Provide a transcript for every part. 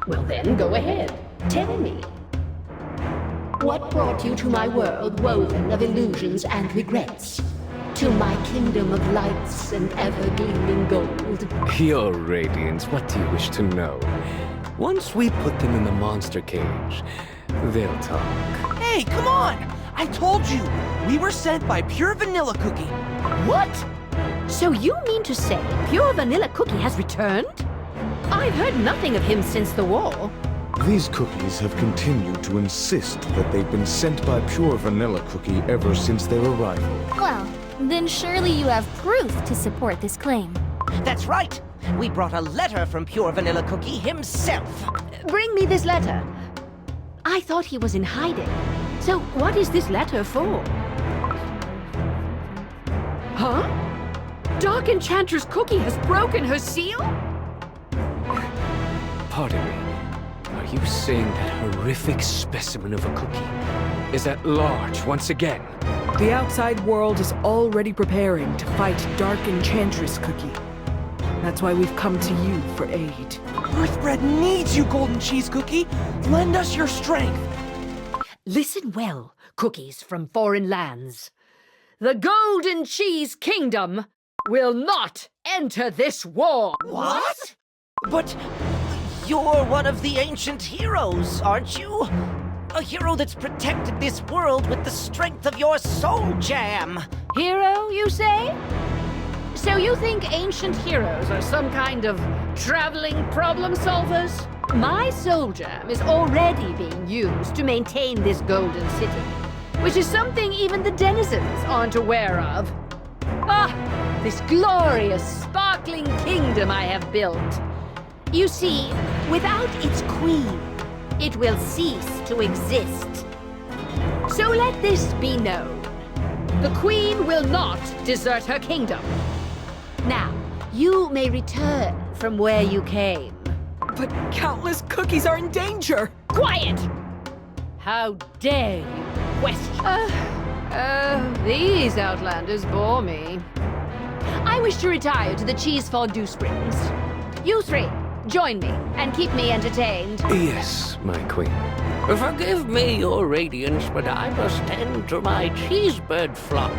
Well then, go ahead. Tell me. What brought you to my world woven of illusions and regrets? To my kingdom of lights and ever-gleaming gold. Your Radiance, what do you wish to know? Once we put them in the monster cage, they'll talk. Hey, come on! I told you! We were sent by Pure Vanilla Cookie. What? So you mean to say Pure Vanilla Cookie has returned? I've heard nothing of him since the war. These cookies have continued to insist that they've been sent by Pure Vanilla Cookie ever since their arrival. Well, then surely you have proof to support this claim. That's right! We brought a letter from Pure Vanilla Cookie himself. Bring me this letter. I thought he was in hiding. So what is this letter for? Huh? Dark Enchantress Cookie has broken her seal? Pardon me. Are you saying that horrific specimen of a cookie is at large once again? The outside world is already preparing to fight Dark Enchantress Cookie. That's why we've come to you for aid. Earthbread needs you, Golden Cheese Cookie. Lend us your strength. Listen well, cookies from foreign lands. The Golden Cheese Kingdom will not enter this war. What? But you're one of the ancient heroes, aren't you? A hero that's protected this world with the strength of your soul jam. Hero, you say? So you think ancient heroes are some kind of traveling problem solvers? My soul jam is already being used to maintain this golden city, which is something even the denizens aren't aware of. Ah, this glorious, sparkling kingdom I have built. You see, without its queen, it will cease to exist. So let this be known. The queen will not desert her kingdom. Now, you may return from where you came. But countless cookies are in danger! Quiet! How dare you question? These outlanders bore me. I wish to retire to the Cheese Fondue Springs. You three, join me and keep me entertained. Yes, my queen. Forgive me, your radiance, but I must tend to my cheesebird flock.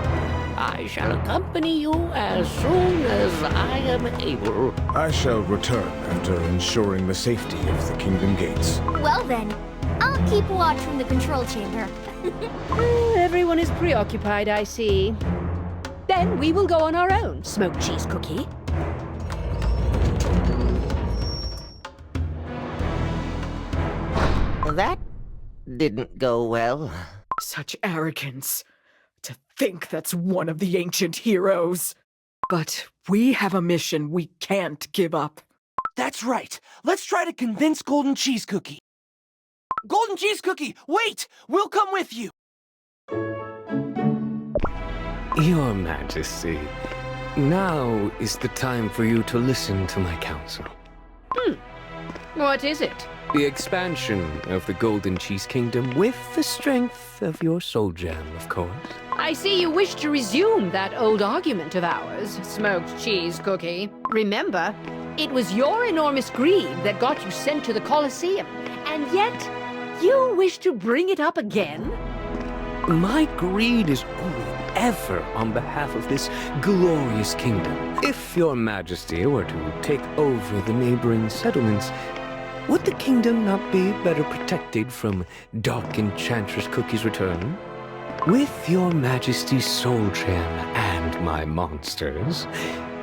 I shall accompany you as soon as I am able. I shall return after ensuring the safety of the Kingdom Gates. Well then, I'll keep watch from the control chamber. Everyone is preoccupied, I see. Then we will go on our own, Smoked Cheese Cookie. That didn't go well. Such arrogance. To think that's one of the ancient heroes. But we have a mission we can't give up. That's right. Let's try to convince Golden Cheese Cookie. Golden Cheese Cookie, wait! We'll come with you! Your Majesty, now is the time for you to listen to my counsel. What is it? The expansion of the Golden Cheese Kingdom with the strength of your soul jam, of course. I see you wish to resume that old argument of ours, Smoked Cheese Cookie. Remember, it was your enormous greed that got you sent to the Colosseum, and yet you wish to bring it up again? My greed is only ever on behalf of this glorious kingdom. If your Majesty were to take over the neighboring settlements, would the kingdom not be better protected from Dark Enchantress Cookie's return? With your Majesty's soul jam and my monsters,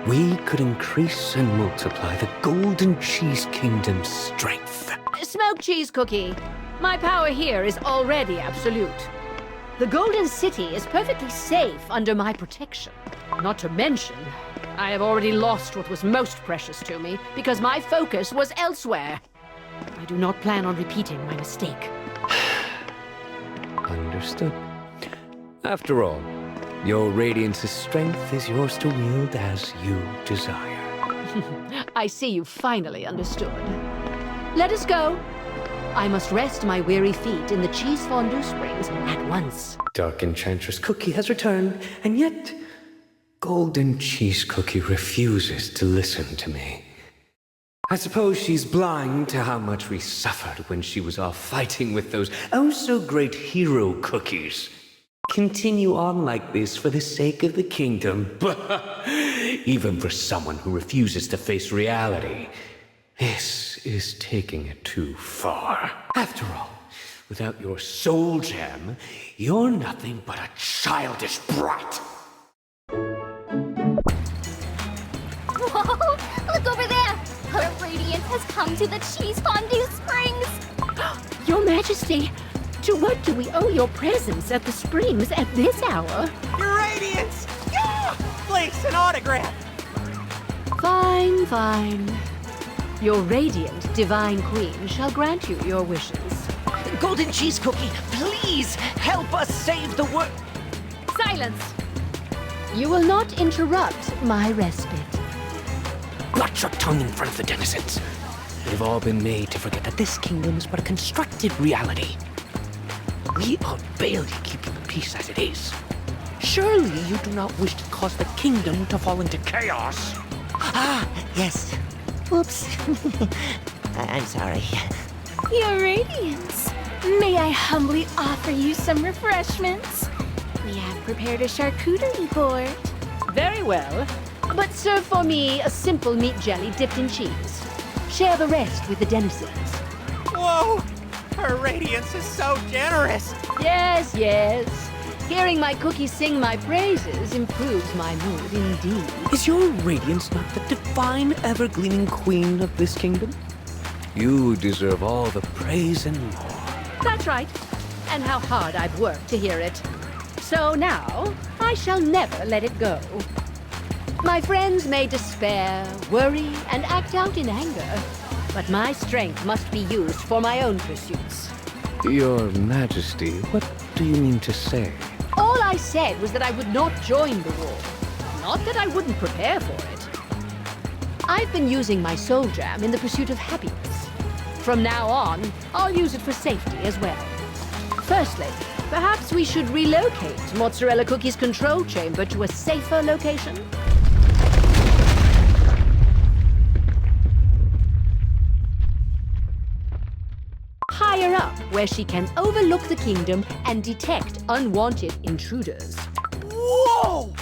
we could increase and multiply the Golden Cheese Kingdom's strength. Smoked Cheese Cookie, my power here is already absolute. The Golden City is perfectly safe under my protection. Not to mention, I have already lost what was most precious to me because my focus was elsewhere. I do not plan on repeating my mistake. Understood. After all, your Radiance's strength is yours to wield as you desire. I see you finally understood. Let us go. I must rest my weary feet in the Cheese Fondue Springs at once. Dark Enchantress Cookie has returned, and yet Golden Cheese Cookie refuses to listen to me. I suppose she's blind to how much we suffered when she was off fighting with those oh-so-great hero cookies. Continue on like this for the sake of the kingdom. Even for someone who refuses to face reality, this is taking it too far. After all, without your soul gem, you're nothing but a childish brat. Whoa! Look over there! Her radiance has come to the Cheese Fondue Springs! Your Majesty, to what do we owe your presence at the springs at this hour? Your radiance! Yeah! Please, an autograph! Fine, fine. Your radiant divine queen shall grant you your wishes. Golden Cheese Cookie, please help us save the world. Silence! You will not interrupt my respite. Watch your tongue in front of the denizens. They've all been made to forget that this kingdom is but a constructed reality. We are barely keeping the peace as it is. Surely you do not wish to cause the kingdom to fall into chaos. Ah, yes. Oops. I'm sorry. Your radiance! May I humbly offer you some refreshments? We have prepared a charcuterie board. Very well. But serve for me a simple meat jelly dipped in cheese. Share the rest with the denizens. Whoa! Her radiance is so generous! Yes, yes. Hearing my cookies sing my praises improves my mood indeed. Is your radiance not the divine, ever-gleaming queen of this kingdom? You deserve all the praise and more. That's right. And how hard I've worked to hear it. So now, I shall never let it go. My friends may despair, worry, and act out in anger, but my strength must be used for my own pursuits. Your Majesty, what do you mean to say? All I said was that I would not join the war, not that I wouldn't prepare for it. I've been using my soul jam in the pursuit of happiness. From now on, I'll use it for safety as well. Firstly, perhaps we should relocate Mozzarella Cookie's control chamber to a safer location? Higher up, where she can overlook the kingdom and detect unwanted intruders. Whoa!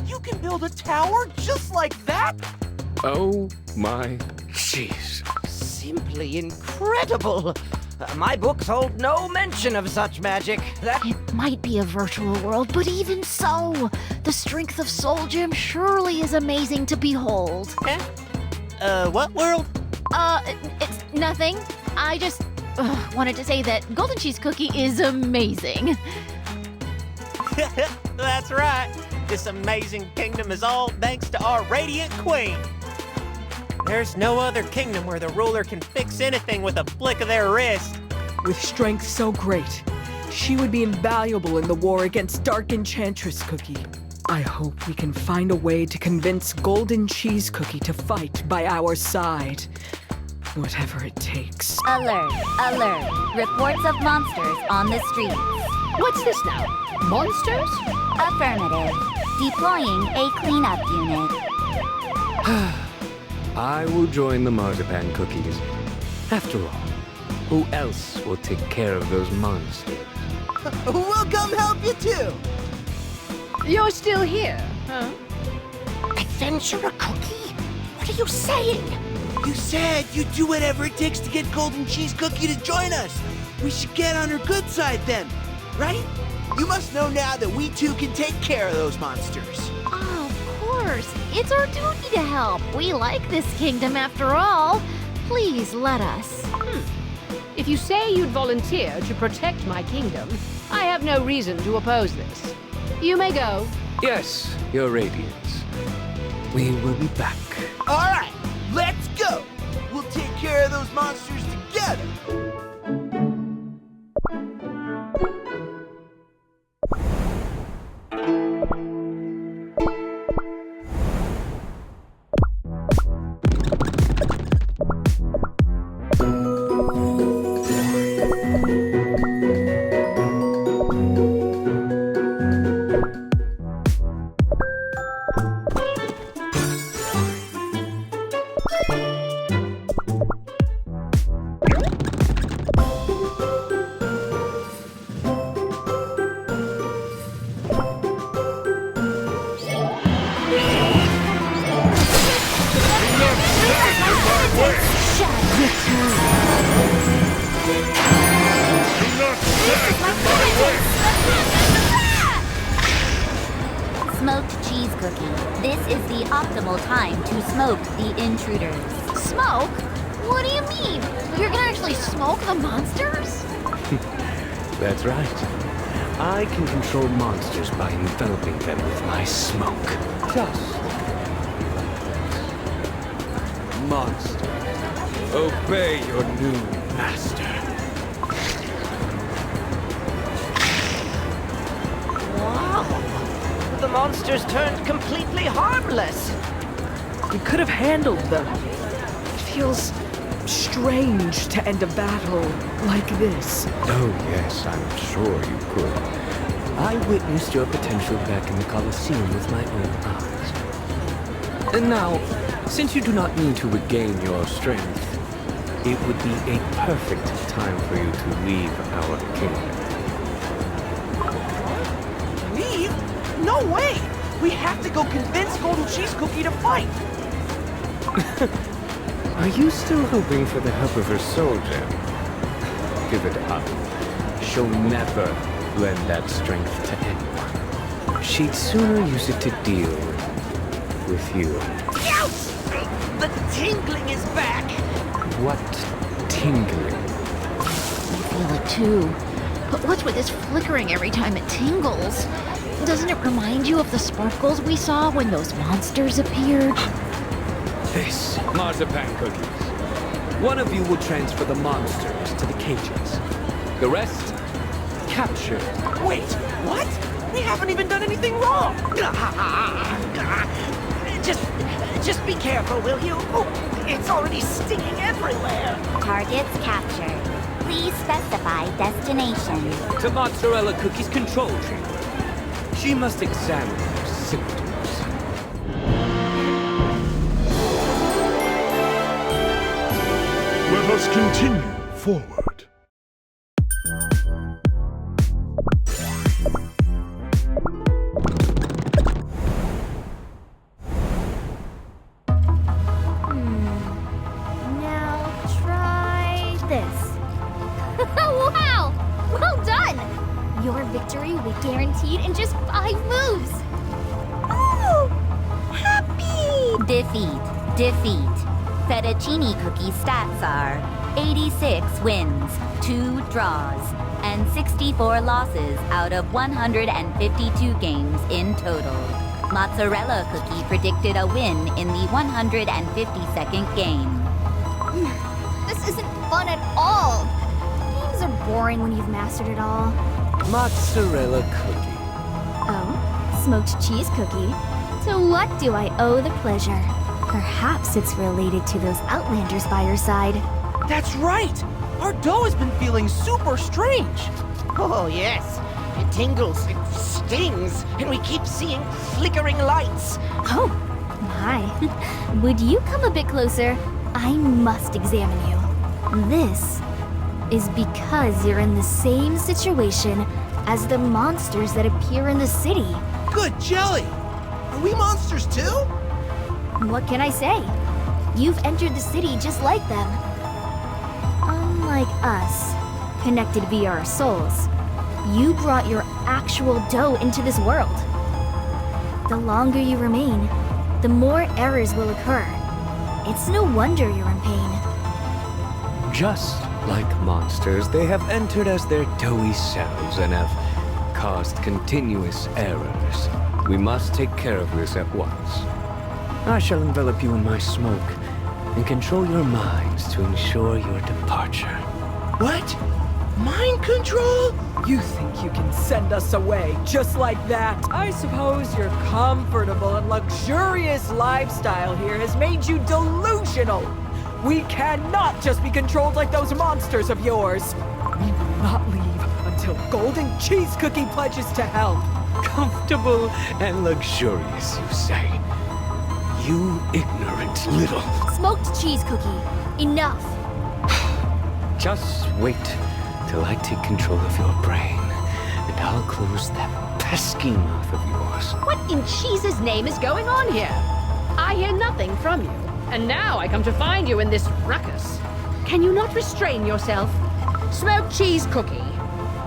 You can build a tower just like that? Oh my jeez. Simply incredible. My books hold no mention of such magic. That It might be a virtual world, but even so, the strength of Soul Gem surely is amazing to behold. What world? It's nothing. I just wanted to say that Golden Cheese Cookie is amazing. That's right. This amazing kingdom is all thanks to our radiant queen. There's no other kingdom where the ruler can fix anything with a flick of their wrist. With strength so great, she would be invaluable in the war against Dark Enchantress Cookie. I hope we can find a way to convince Golden Cheese Cookie to fight by our side. Whatever it takes. Alert, alert. Reports of monsters on the streets. What's this now? Monsters? Affirmative. Deploying a cleanup unit. I will join the marzipan cookies. After all, who else will take care of those monsters? We'll come help you too. You're still here, huh? adventurer Cookie? What are you saying? You said you'd do whatever it takes to get Golden Cheese Cookie to join us. We should get on her good side then, right? You must know now that we two can take care of those monsters. Oh, of course. It's our duty to help. We like this kingdom after all. Please let us. If you say you'd volunteer to protect my kingdom, I have no reason to oppose this. You may go. Yes, Your Radiance. We will be back. All right, let's go. We'll take care of those monsters together. Smoked cheese cookie. This is the optimal time to smoke the intruders. Smoke? What do you mean? You're gonna actually smoke the monsters? That's right. I can control monsters by enveloping them with my smoke. Just monster, obey your new master. Wow! The monsters turned completely harmless. We could have handled them. It feels strange to end a battle like this. Oh yes, I'm sure you could. I witnessed your potential back in the Colosseum with my own eyes. And now, since you do not need to regain your strength, it would be a perfect time for you to leave our kingdom. Leave? No way! We have to go convince Golden Cheese Cookie to fight! Are you still hoping for the help of her soldier? Give it up. She'll never lend that strength to anyone. She'd sooner use it to deal with you. Ouch! The tingling is back! What tingling? I feel it too. But what's with this flickering every time it tingles? Doesn't it remind you of the sparkles we saw when those monsters appeared? This, marzipan cookies. One of you will transfer the monsters to the cages. The rest, capture. Wait, what? We haven't even done anything wrong! Just be careful, will you? Oh, it's already stinging everywhere. Targets captured. Please specify destination. To Mozzarella Cookie's control chamber. She must examine her symptoms. Let us continue forward. Now try this. Wow! Well done! Your victory will be guaranteed in just 5 moves. Ooh! Happy! Defeat. Fettuccine cookie stats are 86 wins, 2 draws, and 64 losses out of 152 games in total. Mozzarella cookie predicted a win in the 152nd game. This isn't fun at all. Games are boring when you've mastered it all. Mozzarella Cookie. Oh, smoked cheese cookie. To what do I owe the pleasure? Perhaps it's related to those Outlanders by your side. That's right! Our dough has been feeling super strange! Oh, yes. It tingles, it stings, and we keep seeing flickering lights. Oh, my. Would you come a bit closer? I must examine you. This is because you're in the same situation as the monsters that appear in the city. Good jelly! Are we monsters too? What can I say? You've entered the city just like them. Unlike us, connected via our souls, you brought your actual dough into this world. The longer you remain, the more errors will occur. It's no wonder you're in pain. Just like monsters, they have entered as their doughy selves and have caused continuous errors. We must take care of this at once. I shall envelop you in my smoke and control your minds to ensure your departure. What? Mind control? You think you can send us away just like that? I suppose your comfortable and luxurious lifestyle here has made you delusional. We cannot just be controlled like those monsters of yours. We will not leave until Golden Cheese Cookie pledges to help. Comfortable and luxurious, you say? You ignorant little... Smoked cheese cookie. Enough. Just wait till I take control of your brain, and I'll close that pesky mouth of yours. What in cheese's name is going on here? I hear nothing from you, and now I come to find you in this ruckus. Can you not restrain yourself? Smoked cheese cookie.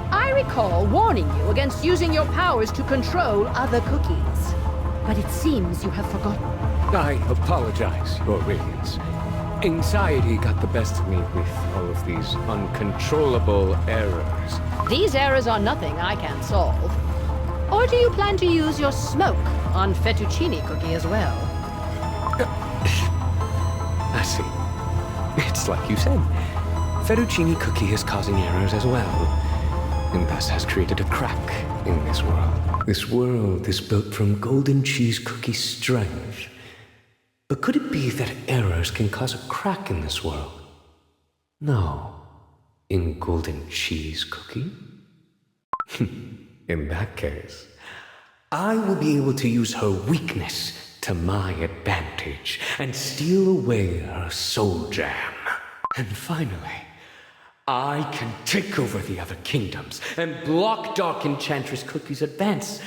I recall warning you against using your powers to control other cookies. But it seems you have forgotten. I apologize, Your Radiance. Anxiety got the best of me with all of these uncontrollable errors. These errors are nothing I can't solve. Or do you plan to use your smoke on fettuccine cookie as well? I see. It's like you said. Fettuccine cookie is causing errors as well, and thus has created a crack in this world. This world is built from golden cheese cookie strength. But could it be that errors can cause a crack in this world? No. In golden cheese cookie? In that case, I will be able to use her weakness to my advantage and steal away her soul gem. And finally, I can take over the other kingdoms and block Dark Enchantress Cookie's advance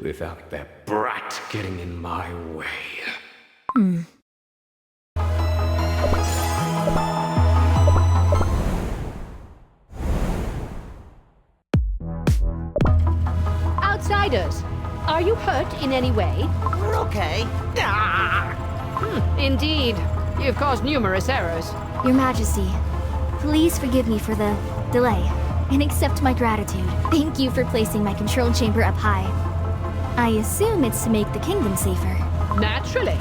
without that brat getting in my way. Outsiders, are you hurt in any way? We're okay. Indeed. You've caused numerous errors. Your Majesty, please forgive me for the delay and accept my gratitude. Thank you for placing my control chamber up high. I assume it's to make the kingdom safer. Naturally.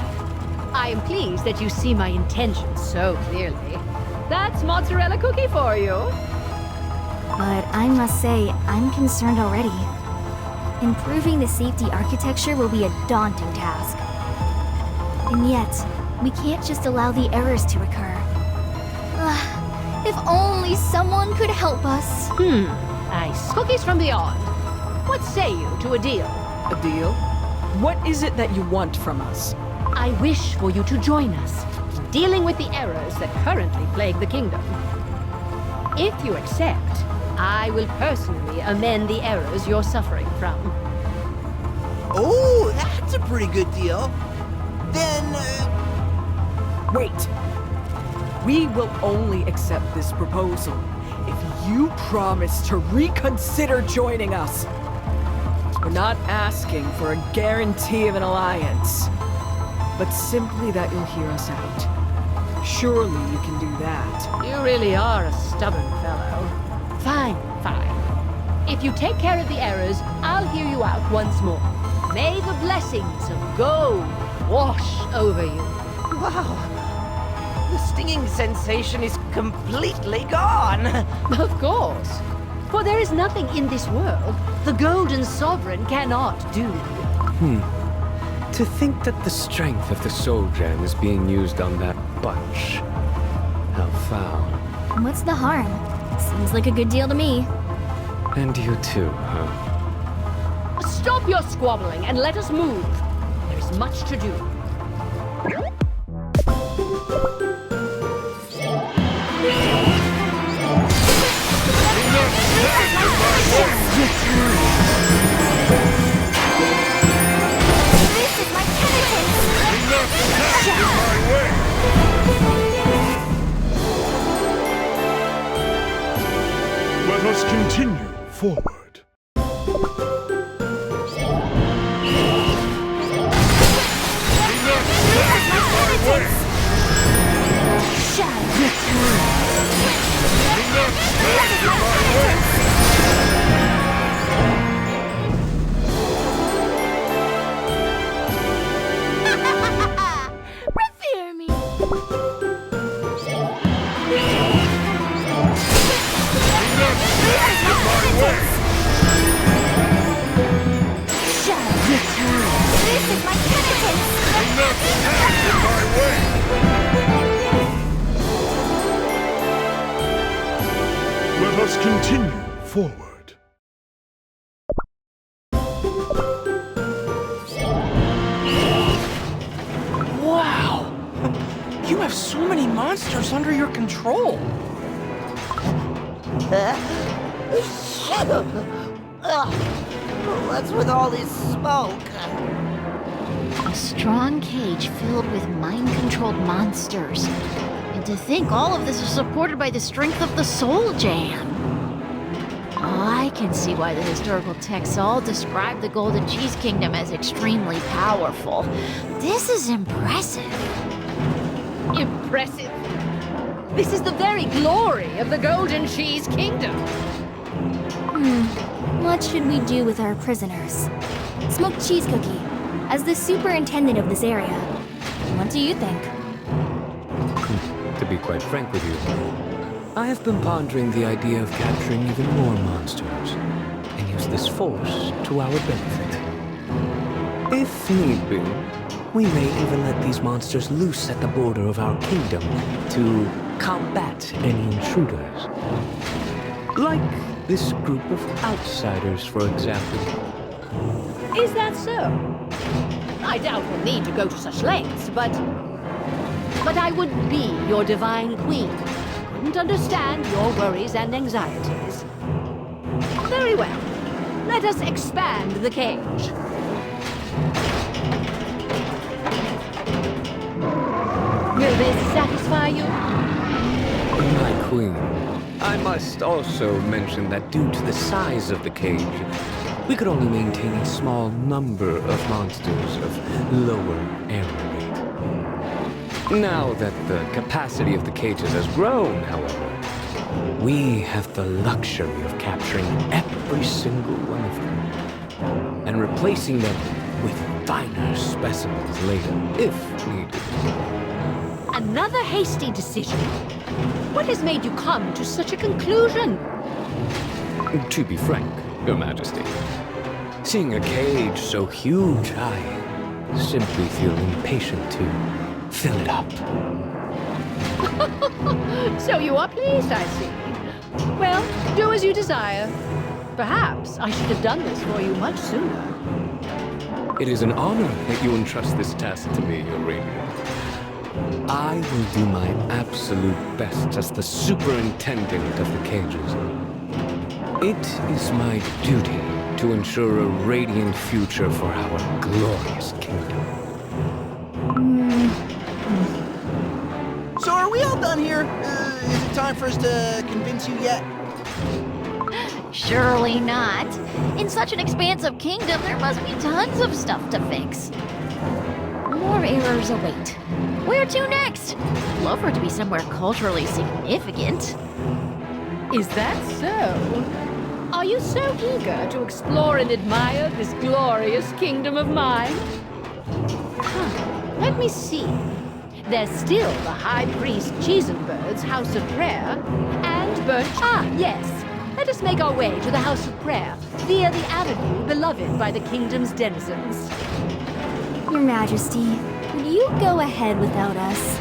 I am pleased that you see my intentions so clearly. That's mozzarella cookie for you. But I must say, I'm concerned already. Improving the safety architecture will be a daunting task. And yet, we can't just allow the errors to occur. If only someone could help us. Nice. Cookies from beyond. What say you to a deal? A deal? What is it that you want from us? I wish for you to join us in dealing with the errors that currently plague the kingdom. If you accept, I will personally amend the errors you're suffering from. Oh, that's a pretty good deal. Then, Wait! We will only accept this proposal if you promise to reconsider joining us. We're not asking for a guarantee of an alliance, but simply that you'll hear us out. Surely you can do that. You really are a stubborn fellow. Fine. If you take care of the errors, I'll hear you out once more. May the blessings of gold wash over you. Wow. The stinging sensation is completely gone. Of course. For there is nothing in this world the Golden Sovereign cannot do. To think that the strength of the soul gem is being used on that bunch. How foul. What's the harm? Seems like a good deal to me. And you too, huh? Stop your squabbling and let us move. There is much to do. This is my penitence! Let us continue forward. Revere me! This is my penitence! Let us continue forward. Wow! You have so many monsters under your control. What's with all this smoke? A strong cage filled with mind-controlled monsters. And to think all of this is supported by the strength of the Soul Jam. I can see why the historical texts all describe the Golden Cheese Kingdom as extremely powerful. This is impressive. Impressive. This is the very glory of the Golden Cheese Kingdom. What should we do with our prisoners? Smoked Cheese Cookie, as the superintendent of this area, what do you think? To be quite frank with you, I have been pondering the idea of capturing even more monsters and use this force to our benefit. If need be, we may even let these monsters loose at the border of our kingdom to combat any intruders. Like this group of outsiders, for example. Is that so? I doubt we'll need to go to such lengths, but I would be your divine queen. Couldn't understand your worries and anxieties. Very well. Let us expand the cage. Will this satisfy you? My queen, I must also mention that due to the size of the cage, we could only maintain a small number of monsters of lower error rate. Now that the capacity of the cages has grown, however, we have the luxury of capturing every single one of them and replacing them with finer specimens later, if needed. Another hasty decision. What has made you come to such a conclusion? To be frank, Your Majesty, seeing a cage so huge, I simply feel impatient to fill it up. So you are pleased, I see. Well, do as you desire. Perhaps I should have done this for you much sooner. It is an honor that you entrust this task to me, Your Radiant. I will do my absolute best as the superintendent of the cages. It is my duty to ensure a radiant future for our glorious kingdom. So are we all done here? Is it time for us to convince you yet? Surely not. In such an expansive kingdom, there must be tons of stuff to fix. More errors await. Where to next? Love for it to be somewhere culturally significant. Is that so? Are you so eager to explore and admire this glorious kingdom of mine? Let me see. There's still the High Priest Cheesenbird's House of Prayer, and yes. Let us make our way to the House of Prayer, via the avenue beloved by the kingdom's denizens. Your Majesty, would you go ahead without us?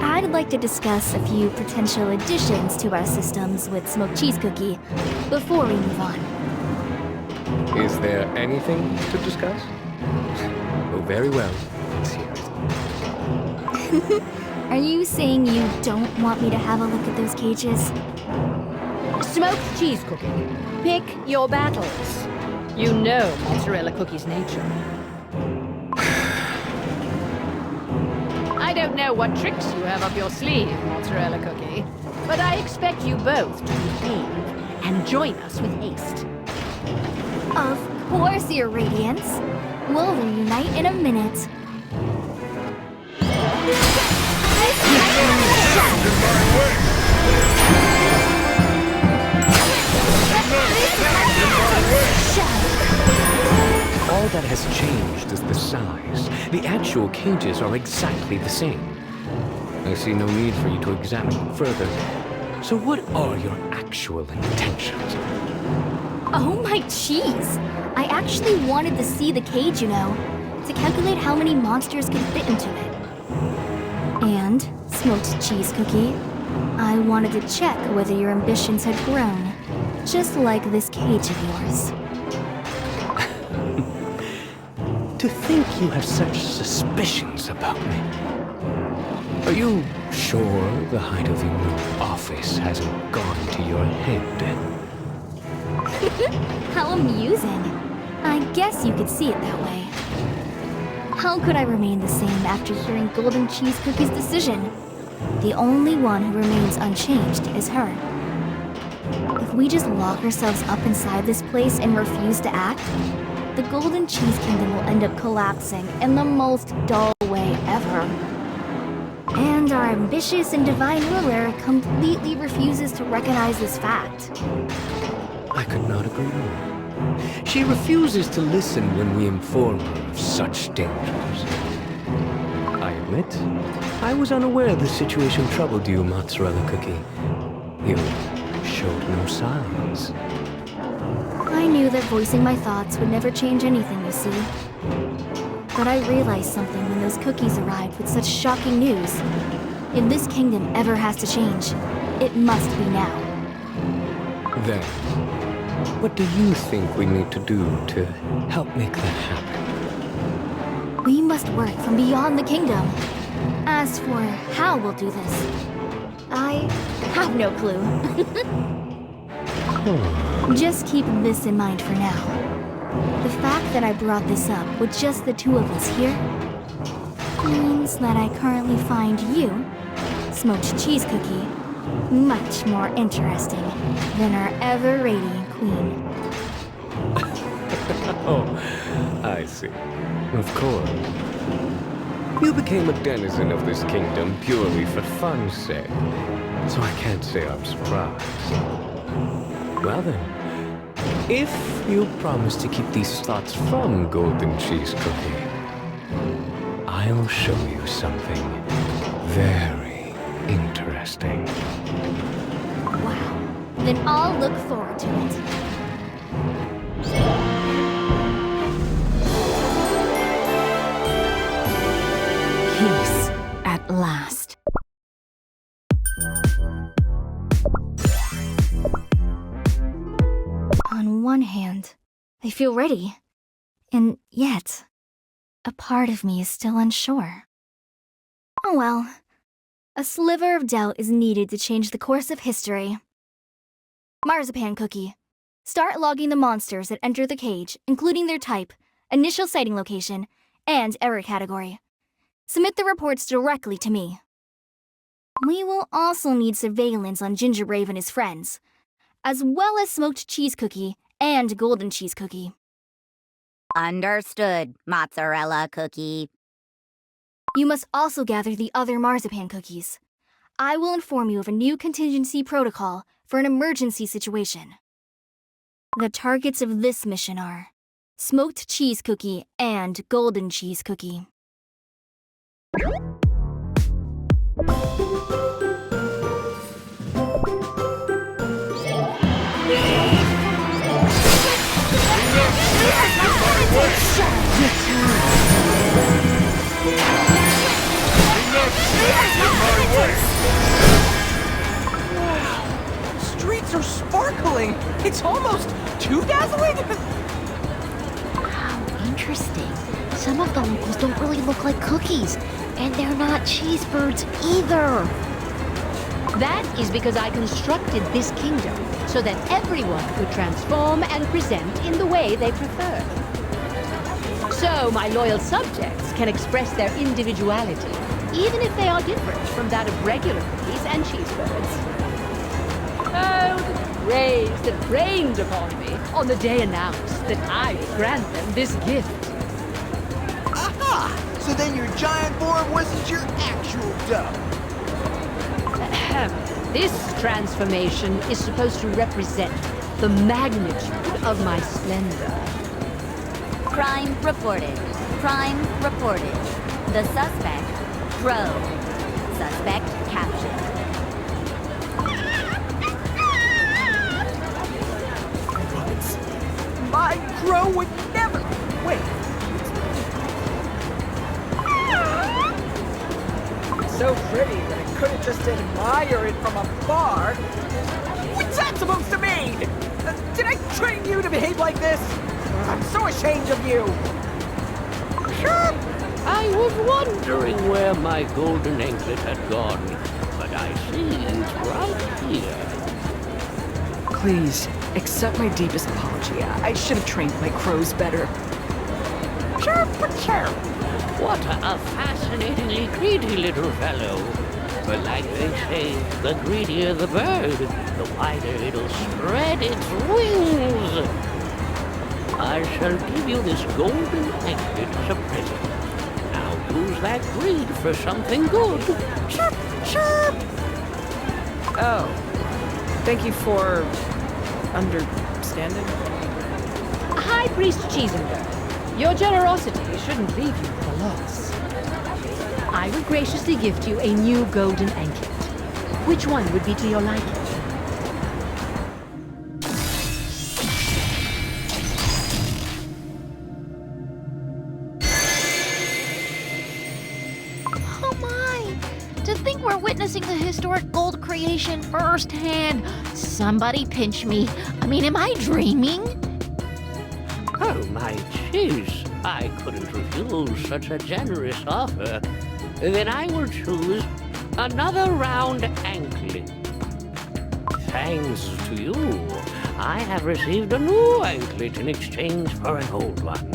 I'd like to discuss a few potential additions to our systems with Smoked Cheese Cookie before we move on. Is there anything to discuss? Oh, very well. Let's hear it. Are you saying you don't want me to have a look at those cages? Smoked cheese cookie. Pick your battles. You know Mozzarella Cookie's nature. I don't know what tricks you have up your sleeve, Mozzarella Cookie, but I expect you both to behave and join us with haste. Of course, Your Radiance. We'll reunite in a minute. All that has changed is the size. The actual cages are exactly the same. I see no need for you to examine them further. So what are your actual intentions? Oh my cheese! I actually wanted to see the cage, you know, to calculate how many monsters could fit into it. And, Smoked Cheese Cookie, I wanted to check whether your ambitions had grown, just like this cage of yours. To think you have such suspicions about me. Are you sure the height of your new office hasn't gone to your head? How amusing. I guess you could see it that way. How could I remain the same after hearing Golden Cheese Cookie's decision? The only one who remains unchanged is her. If we just lock ourselves up inside this place and refuse to act, the Golden Cheese Kingdom will end up collapsing in the most dull way ever. And our ambitious and divine ruler completely refuses to recognize this fact. I could not agree more. She refuses to listen when we inform her of such dangers. I admit, I was unaware the situation troubled you, Mozzarella Cookie. You showed no signs. I knew that voicing my thoughts would never change anything, you see. But I realized something when those cookies arrived with such shocking news. If this kingdom ever has to change, it must be now. Then, what do you think we need to do to help make that happen? We must work from beyond the kingdom. As for how we'll do this, I have no clue. Just keep this in mind for now. The fact that I brought this up with just the two of us here means that I currently find you, Smoked Cheese Cookie, much more interesting than our ever-radiant queen. Oh, I see. Of course. You became a denizen of this kingdom purely for fun's sake, so I can't say I'm surprised. Well then, if you promise to keep these thoughts from Golden Cheese Cookie, I'll show you something very interesting. Wow. Then I'll look forward to it. Peace at last. On one hand, I feel ready. And yet, a part of me is still unsure. Oh well. A sliver of doubt is needed to change the course of history. Marzipan Cookie. Start logging the monsters that enter the cage, including their type, initial sighting location, and error category. Submit the reports directly to me. We will also need surveillance on Gingerbrave and his friends, as well as Smoked Cheese Cookie and Golden Cheese Cookie. Understood, Mozzarella Cookie. You must also gather the other marzipan cookies. I will inform you of a new contingency protocol for an emergency situation. The targets of this mission are Smoked Cheese Cookie and Golden Cheese Cookie. Streets are sparkling! It's almost too dazzling! Interesting. Some of the locals don't really look like cookies, and they're not cheesebirds either. That is because I constructed this kingdom so that everyone could transform and present in the way they prefer. So my loyal subjects can express their individuality, even if they are different from that of regular cookies and cheesebirds. Oh, the praise that rained upon me on the day announced that I would grant them this gift. Aha! So then your giant form wasn't your actual dough. This transformation is supposed to represent the magnitude of my splendor. Crime reported. Crime reported. The suspect, Crow. Suspect captured. My crow would never... Wait. It's so pretty that I couldn't just admire it from afar. What's that supposed to mean? Did I train you to behave like this? I'm so ashamed of you. I was wondering where my golden anklet had gone, but I see it's right here. Please, accept my deepest apology. I should have trained my crows better. Chirp, chirp. What a fascinatingly greedy little fellow. But like they say, the greedier the bird, the wider it'll spread its wings. I shall give you this golden anklet as a present. Now use that greed for something good. Chirp, chirp! Oh, thank you for understanding. High Priest Cheesenberg, your generosity shouldn't leave you at a loss. I will graciously gift you a new golden anklet. Which one would be to your liking? Oh my! To think we're witnessing the historic gold creation firsthand. Somebody pinch me. I mean, am I dreaming? Oh, my cheese. I couldn't refuse such a generous offer. Then I will choose another round anklet. Thanks to you, I have received a new anklet in exchange for an old one.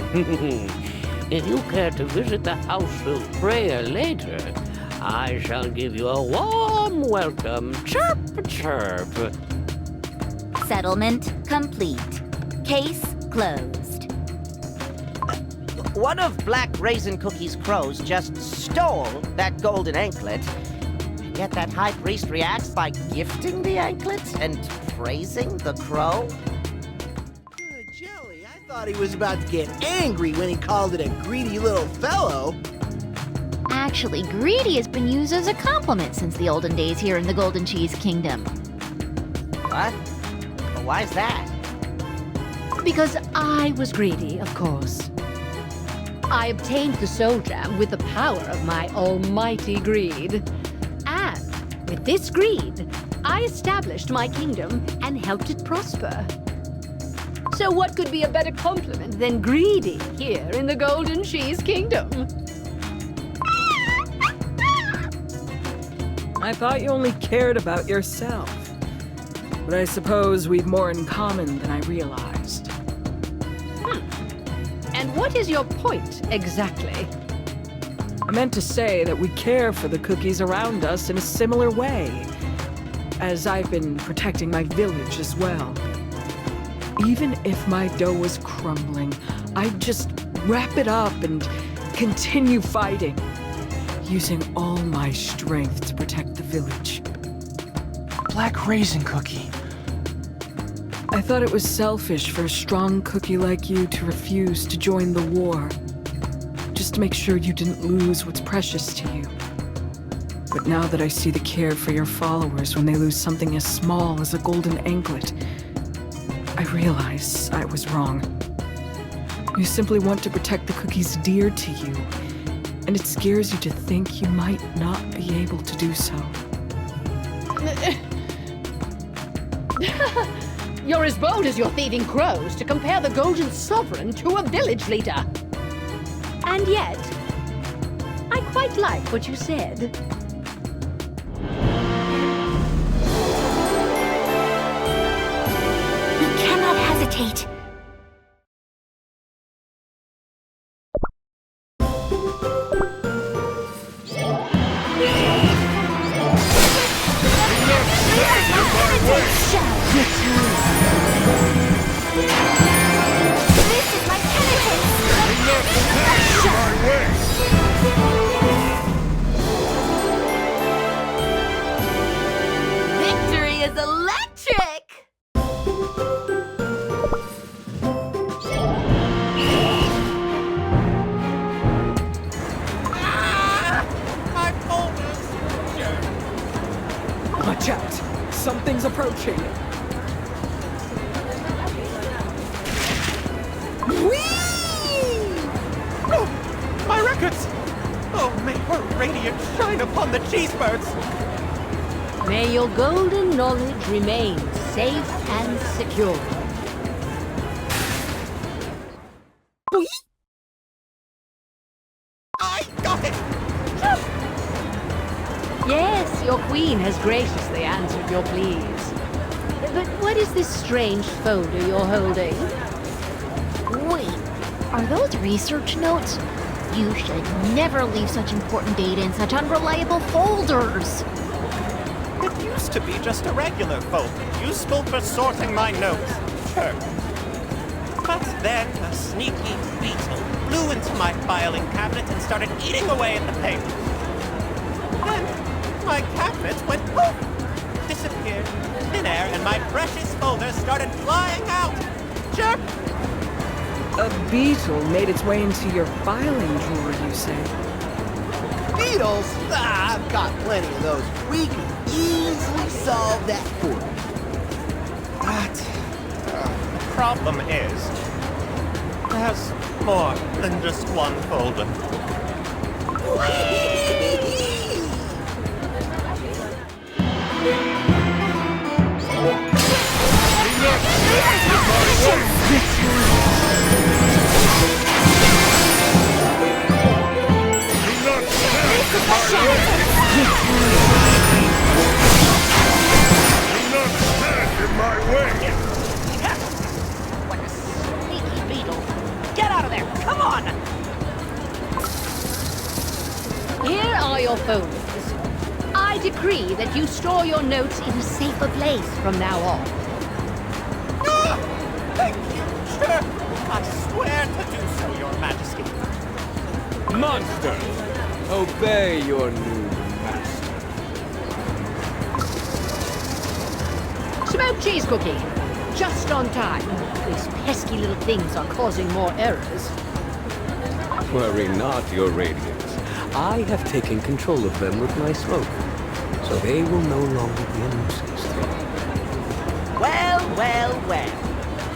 If you care to visit the House of Prayer later, I shall give you a warm welcome. Chirp, chirp. Settlement complete. Case closed. One of Black Raisin Cookie's crows just stole that golden anklet. And yet that high priest reacts by gifting the anklet and praising the crow? Jelly, I thought he was about to get angry when he called it a greedy little fellow. Actually, greedy has been used as a compliment since the olden days here in the Golden Cheese Kingdom. What? Well, why's that? Because I was greedy, of course. I obtained the soul gem with the power of my almighty greed. And with this greed, I established my kingdom and helped it prosper. So what could be a better compliment than greedy here in the Golden Cheese Kingdom? I thought you only cared about yourself. But I suppose we've more in common than I realized. And what is your point, exactly? I meant to say that we care for the cookies around us in a similar way, as I've been protecting my village as well. Even if my dough was crumbling, I'd just wrap it up and continue fighting, using all my strength to protect the village. Black Raisin Cookie. I thought it was selfish for a strong cookie like you to refuse to join the war, just to make sure you didn't lose what's precious to you. But now that I see the care for your followers when they lose something as small as a golden anklet, I realize I was wrong. You simply want to protect the cookies dear to you, and it scares you to think you might not be able to do so. You're as bold as your thieving crows to compare the Golden Sovereign to a village leader. And yet, I quite like what you said. We cannot hesitate. This is my Victory is electric! My bonus! Watch out! Something's approaching! Oh, my records! Oh, may her radiance shine upon the cheesebirds! May your golden knowledge remain safe and secure. I got it! Yes, your queen has graciously answered your pleas. But what is this strange folder you're holding? Wait, are those research notes? You should never leave such important data in such unreliable folders. It used to be just a regular folder, useful for sorting my notes. Sure. But then a sneaky beetle flew into my filing cabinet and started eating away at the papers. Then my cabinet went poof, disappeared in thin air, and my precious folders started flying out. Jerk! A beetle made its way into your filing drawer, you say? Beetles? Ah, I've got plenty of those. We can easily solve that for you. But the problem is, there's more than just one folder. Like a sneaky beetle. Get out of there! Come on! Here are your folders. I decree that you store your notes in a safer place from now on. Thank you, sure. I swear to do so, Your Majesty. Monsters! Obey your new master. Smoked cheese cookie. Just on time. These pesky little things are causing more errors. Worry not, your radiance. I have taken control of them with my smoke, so they will no longer be a nuisance to me. Well, well, well.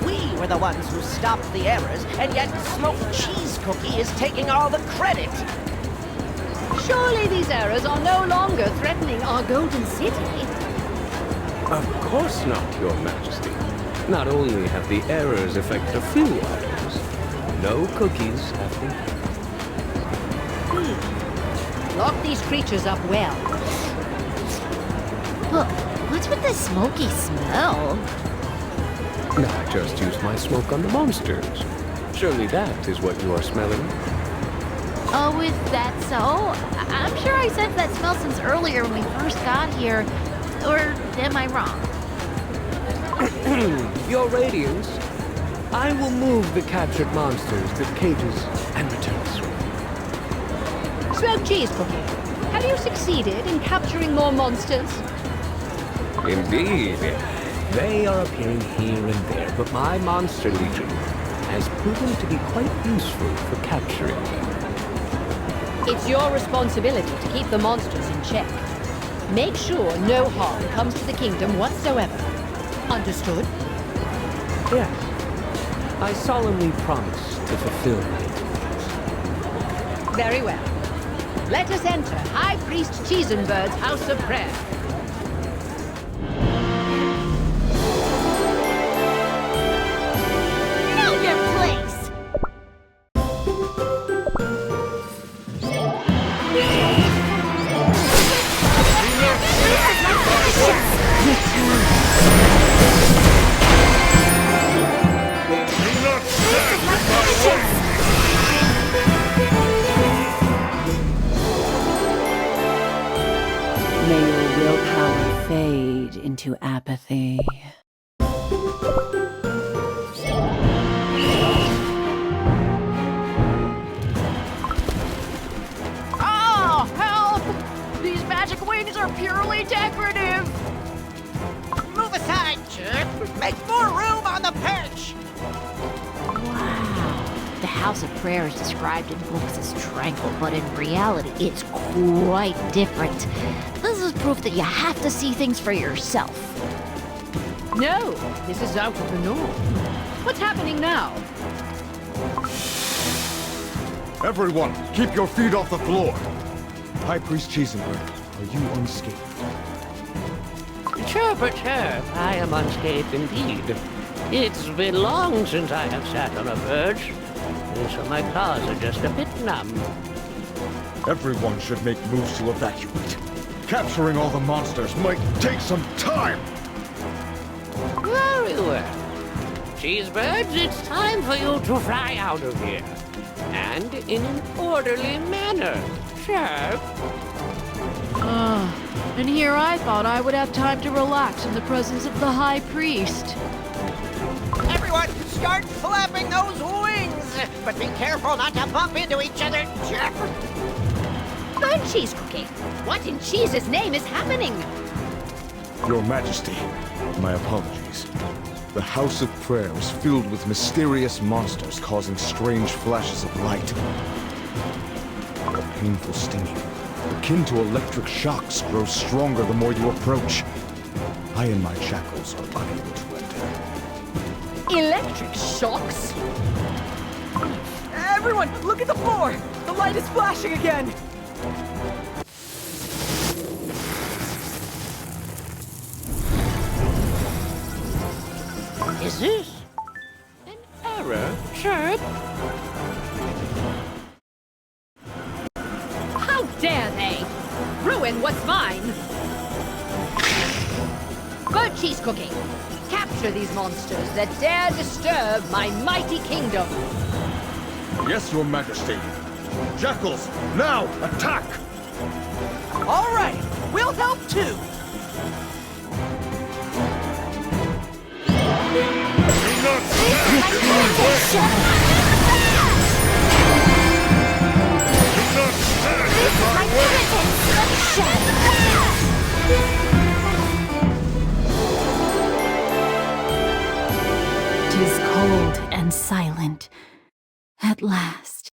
We were the ones who stopped the errors, and yet Smoked Cheese Cookie is taking all the credit. Surely these errors are no longer threatening our golden city. Of course not, your majesty. Not only have the errors affected a few items, no cookies have been hurt. Lock these creatures up well. But what's with this smoky smell? I just used my smoke on the monsters. Surely that is what you are smelling. Oh, is that so? I'm sure I sensed that smell since earlier when we first got here. Or am I wrong? Your radiance, I will move the captured monsters to cages and return swiftly. Smoked cheese cookie. Have you succeeded in capturing more monsters? Indeed. They are appearing here and there, but my monster legion has proven to be quite useful for capturing them. It's your responsibility to keep the monsters in check. Make sure no harm comes to the kingdom whatsoever. Understood? Yes. I solemnly promise to fulfill my duties. Very well. Let us enter High Priest Cheesenbird's house of prayer. Know your place! May your willpower fade into apathy. Oh, help! These magic wings are purely decorative! Move aside, jerk. Make more room on the perch. Wow. The House of Prayer is described in books as tranquil, but in reality, it's quite different. This is proof that you have to see things for yourself. No, this is out of the norm. What's happening now? Everyone, keep your feet off the floor. High Priest Cheesenberg, are you unscathed? Chirp, chirp, I am unscathed indeed. It's been long since I have sat on a perch, so my claws are just a bit numb. Everyone should make moves to evacuate. Capturing all the monsters might take some time! Very well. Cheesebirds, it's time for you to fly out of here. and in an orderly manner, sir. And here I thought I would have time to relax in the presence of the High Priest. Everyone, start flapping those wings! But be careful not to bump into each other, jerk! Burnt cheese cookie. What in cheese's name is happening? Your Majesty, my apologies. The House of Prayer is filled with mysterious monsters causing strange flashes of light. A painful stinging, akin to electric shocks, grows stronger the more you approach. I and my shackles are unable to enter. Electric shocks? Everyone, look at the floor! The light is flashing again! Is this an error, sir? How dare they? Ruin what's mine! Burnt cheese cookie. Capture these monsters that dare disturb my mighty kingdom. Yes, Your Majesty. Jackals, now attack! All right, we'll help too. Tis cold and silent. At last.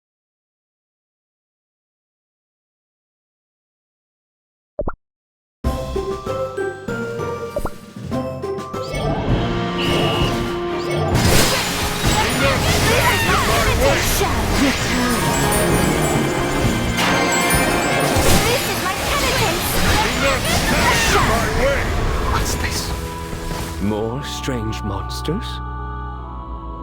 What's this? More strange monsters?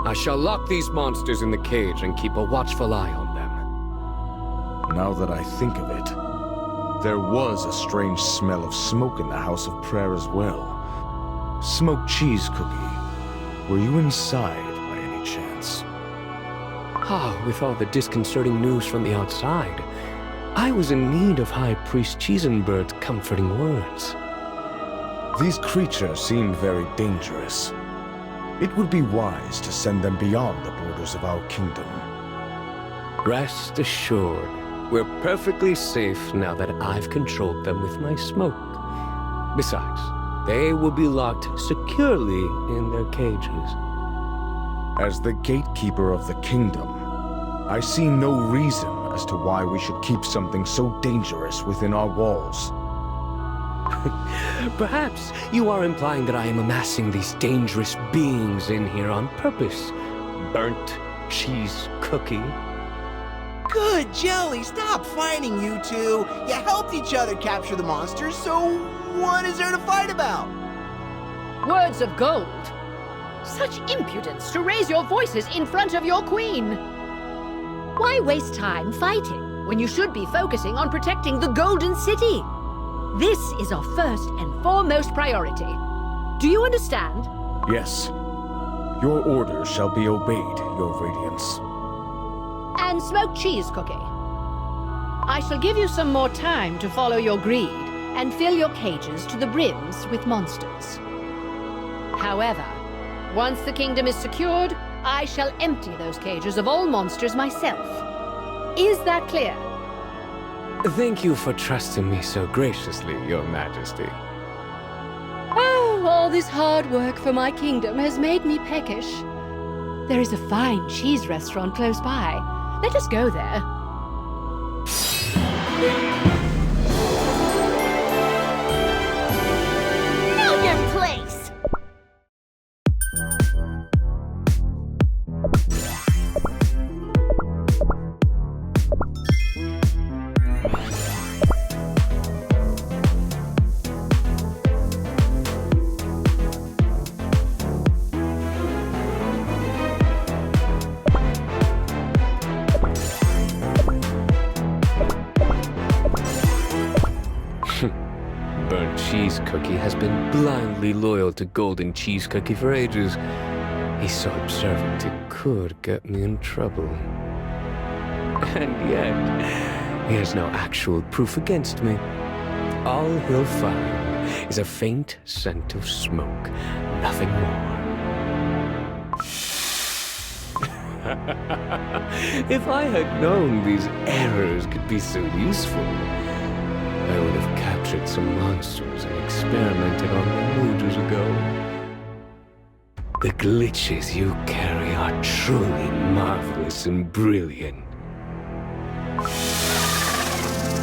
I shall lock these monsters in the cage and keep a watchful eye on them. Now that I think of it, there was a strange smell of smoke in the House of Prayer as well. Smoked cheese cookie. Were you inside by any chance? With all the disconcerting news from the outside, I was in need of High Priest Cheesenbird's comforting words. These creatures seem very dangerous. It would be wise to send them beyond the borders of our kingdom. Rest assured, we're perfectly safe now that I've controlled them with my smoke. Besides, they will be locked securely in their cages. As the gatekeeper of the kingdom, I see no reason as to why we should keep something so dangerous within our walls. Perhaps you are implying that I am amassing these dangerous beings in here on purpose. Burnt cheese cookie. Good, Jelly, stop fighting, you two. You helped each other capture the monsters, so what is there to fight about? Words of gold. Such impudence to raise your voices in front of your queen. Why waste time fighting when you should be focusing on protecting the Golden City? This is our first and foremost priority. Do you understand? Yes. Your orders shall be obeyed, Your Radiance. And smoked cheese cookie. I shall give you some more time to follow your greed and fill your cages to the brims with monsters. However, once the kingdom is secured, I shall empty those cages of all monsters myself. Is that clear? Thank you for trusting me so graciously, Your Majesty. Oh, all this hard work for my kingdom has made me peckish. There is a fine cheese restaurant close by. Let us go there. Know your place! Burnt cheese cookie has been blindly loyal to golden cheese cookie for ages. He's so observant it could get me in trouble. And yet, he has no actual proof against me. All he'll find is a faint scent of smoke, nothing more. If I had known these errors could be so useful, I would have captured some monsters and experimented on them ages ago. The glitches you carry are truly marvelous and brilliant.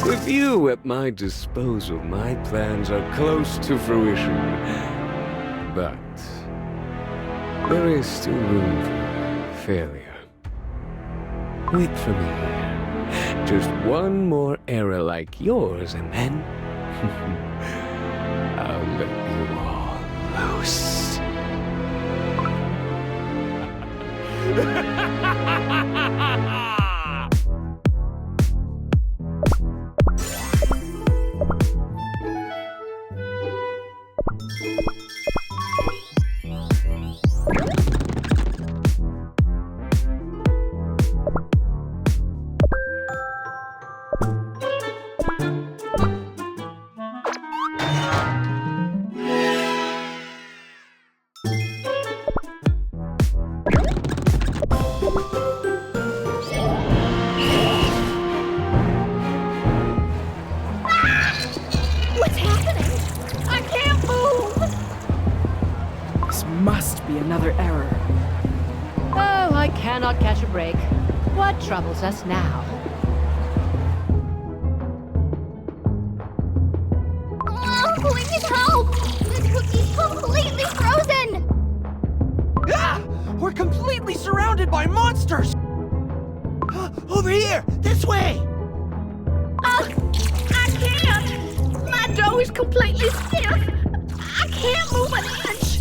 With you at my disposal, my plans are close to fruition. But there is still room for failure. Wait for me here. Just one more error like yours, and then I'll let you all loose. What's happening? I can't move! This must be another error. Oh, I cannot catch a break. What troubles us now? Oh, please help! This cookie's completely frozen! Ah! We're completely surrounded by monsters! Over here! This way! I can't! My dough is completely stiff! I can't move an inch!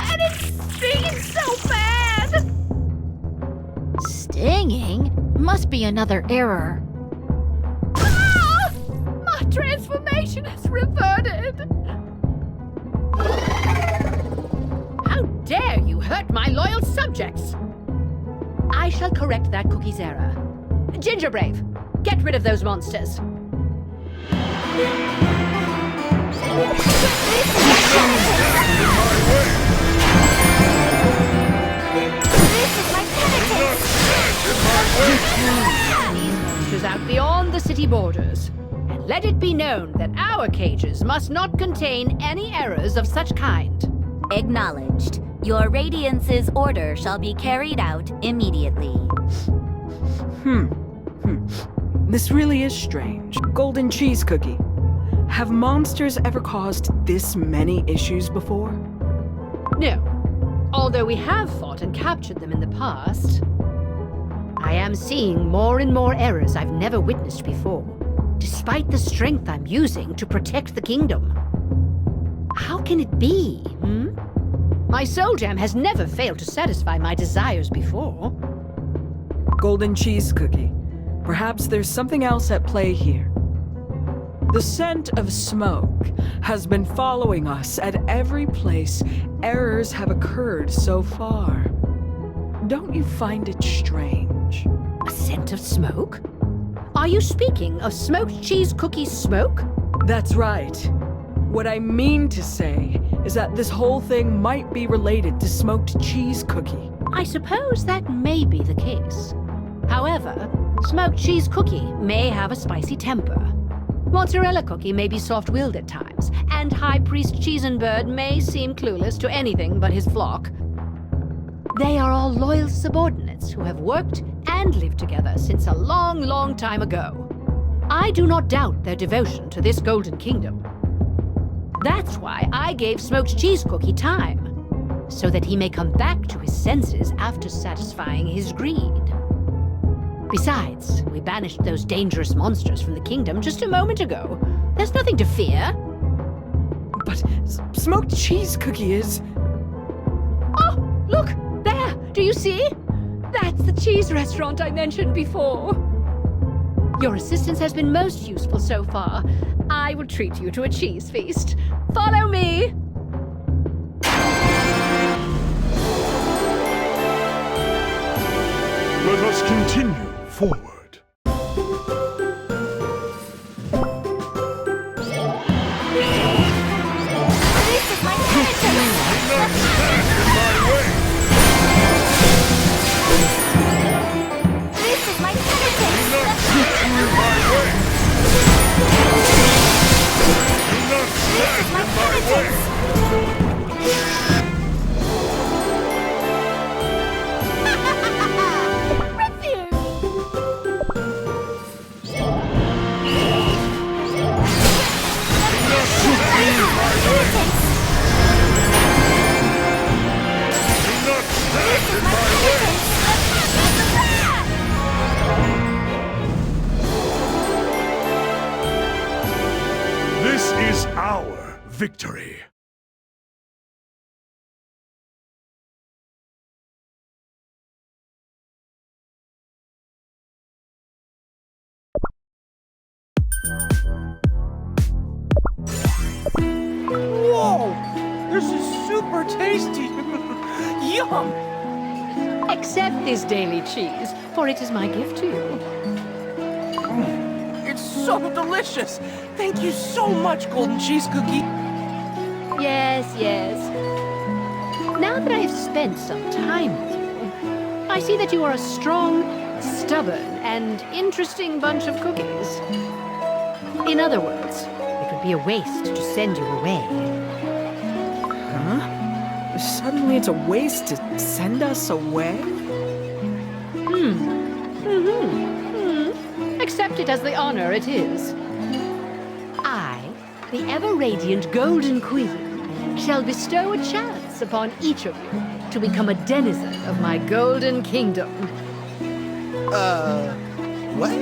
And it's stinging so bad! Stinging? Must be another error. My transformation has reverted! How dare you hurt my loyal subjects! I shall correct that cookie's error. Gingerbrave, get rid of those monsters. This is my penitence! These monsters out beyond the city borders. And let it be known that our cages must not contain any errors of such kind. Acknowledged. Your Radiance's order shall be carried out immediately. This really is strange. Golden cheese cookie. Have monsters ever caused this many issues before? No. Although we have fought and captured them in the past, I am seeing more and more errors I've never witnessed before, despite the strength I'm using to protect the kingdom. How can it be, My soul jam has never failed to satisfy my desires before. Golden cheese cookie. Perhaps there's something else at play here. The scent of smoke has been following us at every place errors have occurred so far. Don't you find it strange? A scent of smoke? Are you speaking of smoked cheese cookie smoke? That's right. What I mean to say is that this whole thing might be related to smoked cheese cookie. I suppose that may be the case. However, smoked cheese cookie may have a spicy temper. Mozzarella cookie may be soft-willed at times, and High Priest Cheesenbird may seem clueless to anything but his flock. They are all loyal subordinates who have worked and lived together since a long, long time ago. I do not doubt their devotion to this Golden Kingdom. That's why I gave Smoked Cheese Cookie time, so that he may come back to his senses after satisfying his greed. Besides, we banished those dangerous monsters from the kingdom just a moment ago. There's nothing to fear. But smoked cheese cookie is... Oh, look! There! Do you see? That's the cheese restaurant I mentioned before. Your assistance has been most useful so far. I will treat you to a cheese feast. Follow me! Let us continue forward. This is my This is my This is our victory. Whoa! This is super tasty! Yum! Accept this daily cheese, for it is my gift to you. It's so delicious! Thank you so much, Golden Cheese Cookie! Yes, yes. Now that I have spent some time with you, I see that you are a strong, stubborn, and interesting bunch of cookies. In other words, it would be a waste to send you away. Huh? Suddenly it's a waste to send us away? Accept it as the honor it is. I, the ever-radiant Golden Queen, shall bestow a chance upon each of you to become a denizen of my Golden Kingdom. What?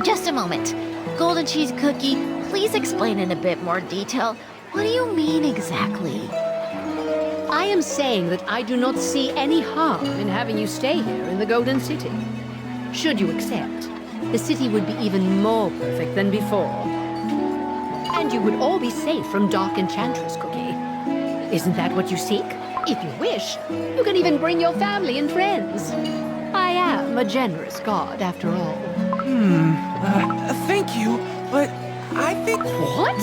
Just a moment. Golden Cheese Cookie, please explain in a bit more detail. What do you mean exactly? I am saying that I do not see any harm in having you stay here in the Golden City. Should you accept, the city would be even more perfect than before. And you would all be safe from Dark Enchantress Cookie. Isn't that what you seek? If you wish, you can even bring your family and friends. I am a generous god, after all. Thank you, but I think... What?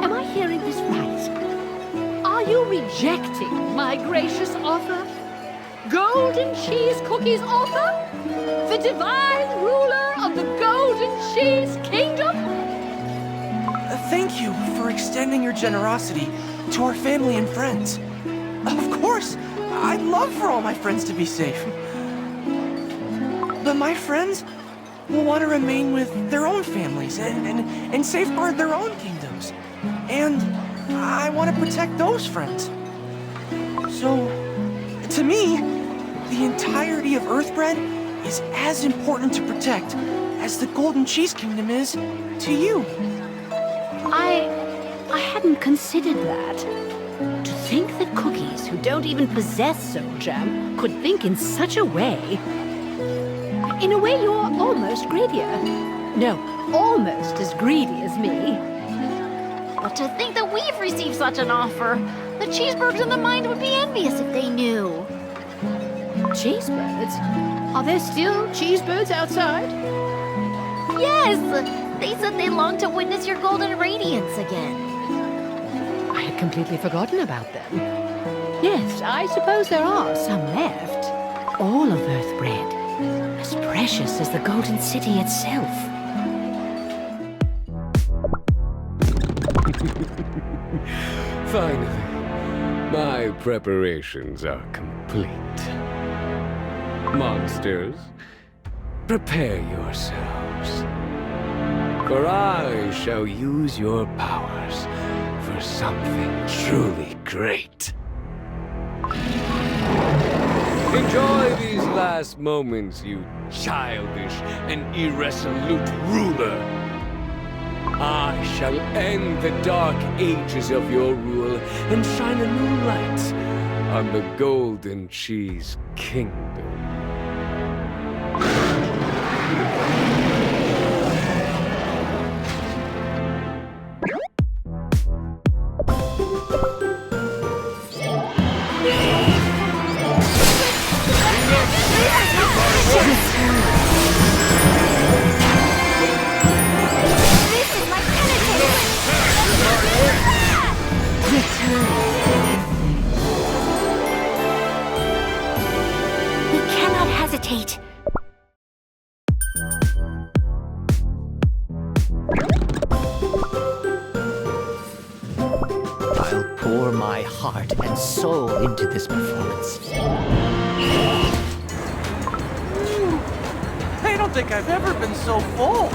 Am I hearing this right? Are you rejecting my gracious offer? Golden Cheese Cookie's offer? The divine ruler of the Golden Cheese Kingdom? Thank you for extending your generosity to our family and friends. Of course, I'd love for all my friends to be safe. But my friends will want to remain with their own families and safeguard their own kingdoms. And I want to protect those friends. So, to me, the entirety of Earthbread is as important to protect as the Golden Cheese Kingdom is to you. I hadn't considered that. To think that cookies who don't even possess soul jam could think in such a way. In a way, you're almost greedier. No, almost as greedy as me. But to think that we've received such an offer, the cheeseburgers in the mine would be envious if they knew. Cheesebirds? Are there still cheesebirds outside? Yes! They said they longed to witness your golden radiance again. I had completely forgotten about them. Yes, I suppose there are some left. All of Earthbread. As precious as the Golden City itself. Finally, my preparations are complete. Monsters, prepare yourselves. For I shall use your powers for something truly great. Enjoy these last moments, you childish and irresolute ruler. I shall end the dark ages of your rule and shine a new light on the Golden Cheese Kingdom. I'll pour my heart and soul into this performance. I don't think I've ever been so full.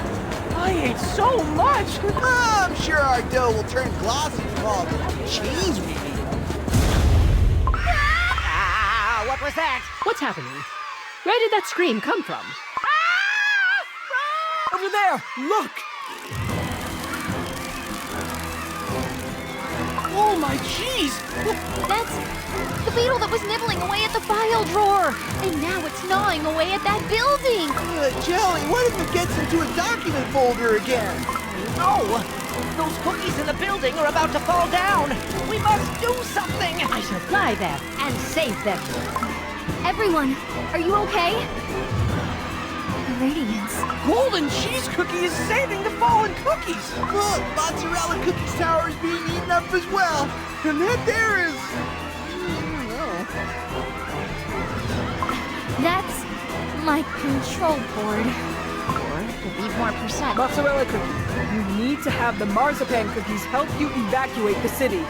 I ate so much. I'm sure our dough will turn glossy from all the cheese we eat. Ah, what was that? What's happening? Where did that scream come from? Over there! Look! Oh my cheese! That's the beetle that was nibbling away at the file drawer. And now it's gnawing away at that building. Jelly, what if it gets into a document folder again? No! Those cookies in the building are about to fall down! We must do something! I shall fly there and save them. Everyone, are you okay? Radiance. Golden cheese cookie is saving the fallen cookies! Look, mozzarella cookies tower is being eaten up as well. And that there is... That's my control board. Or, to be more precise, Mozzarella cookie, you need to have the marzipan cookies help you evacuate the city.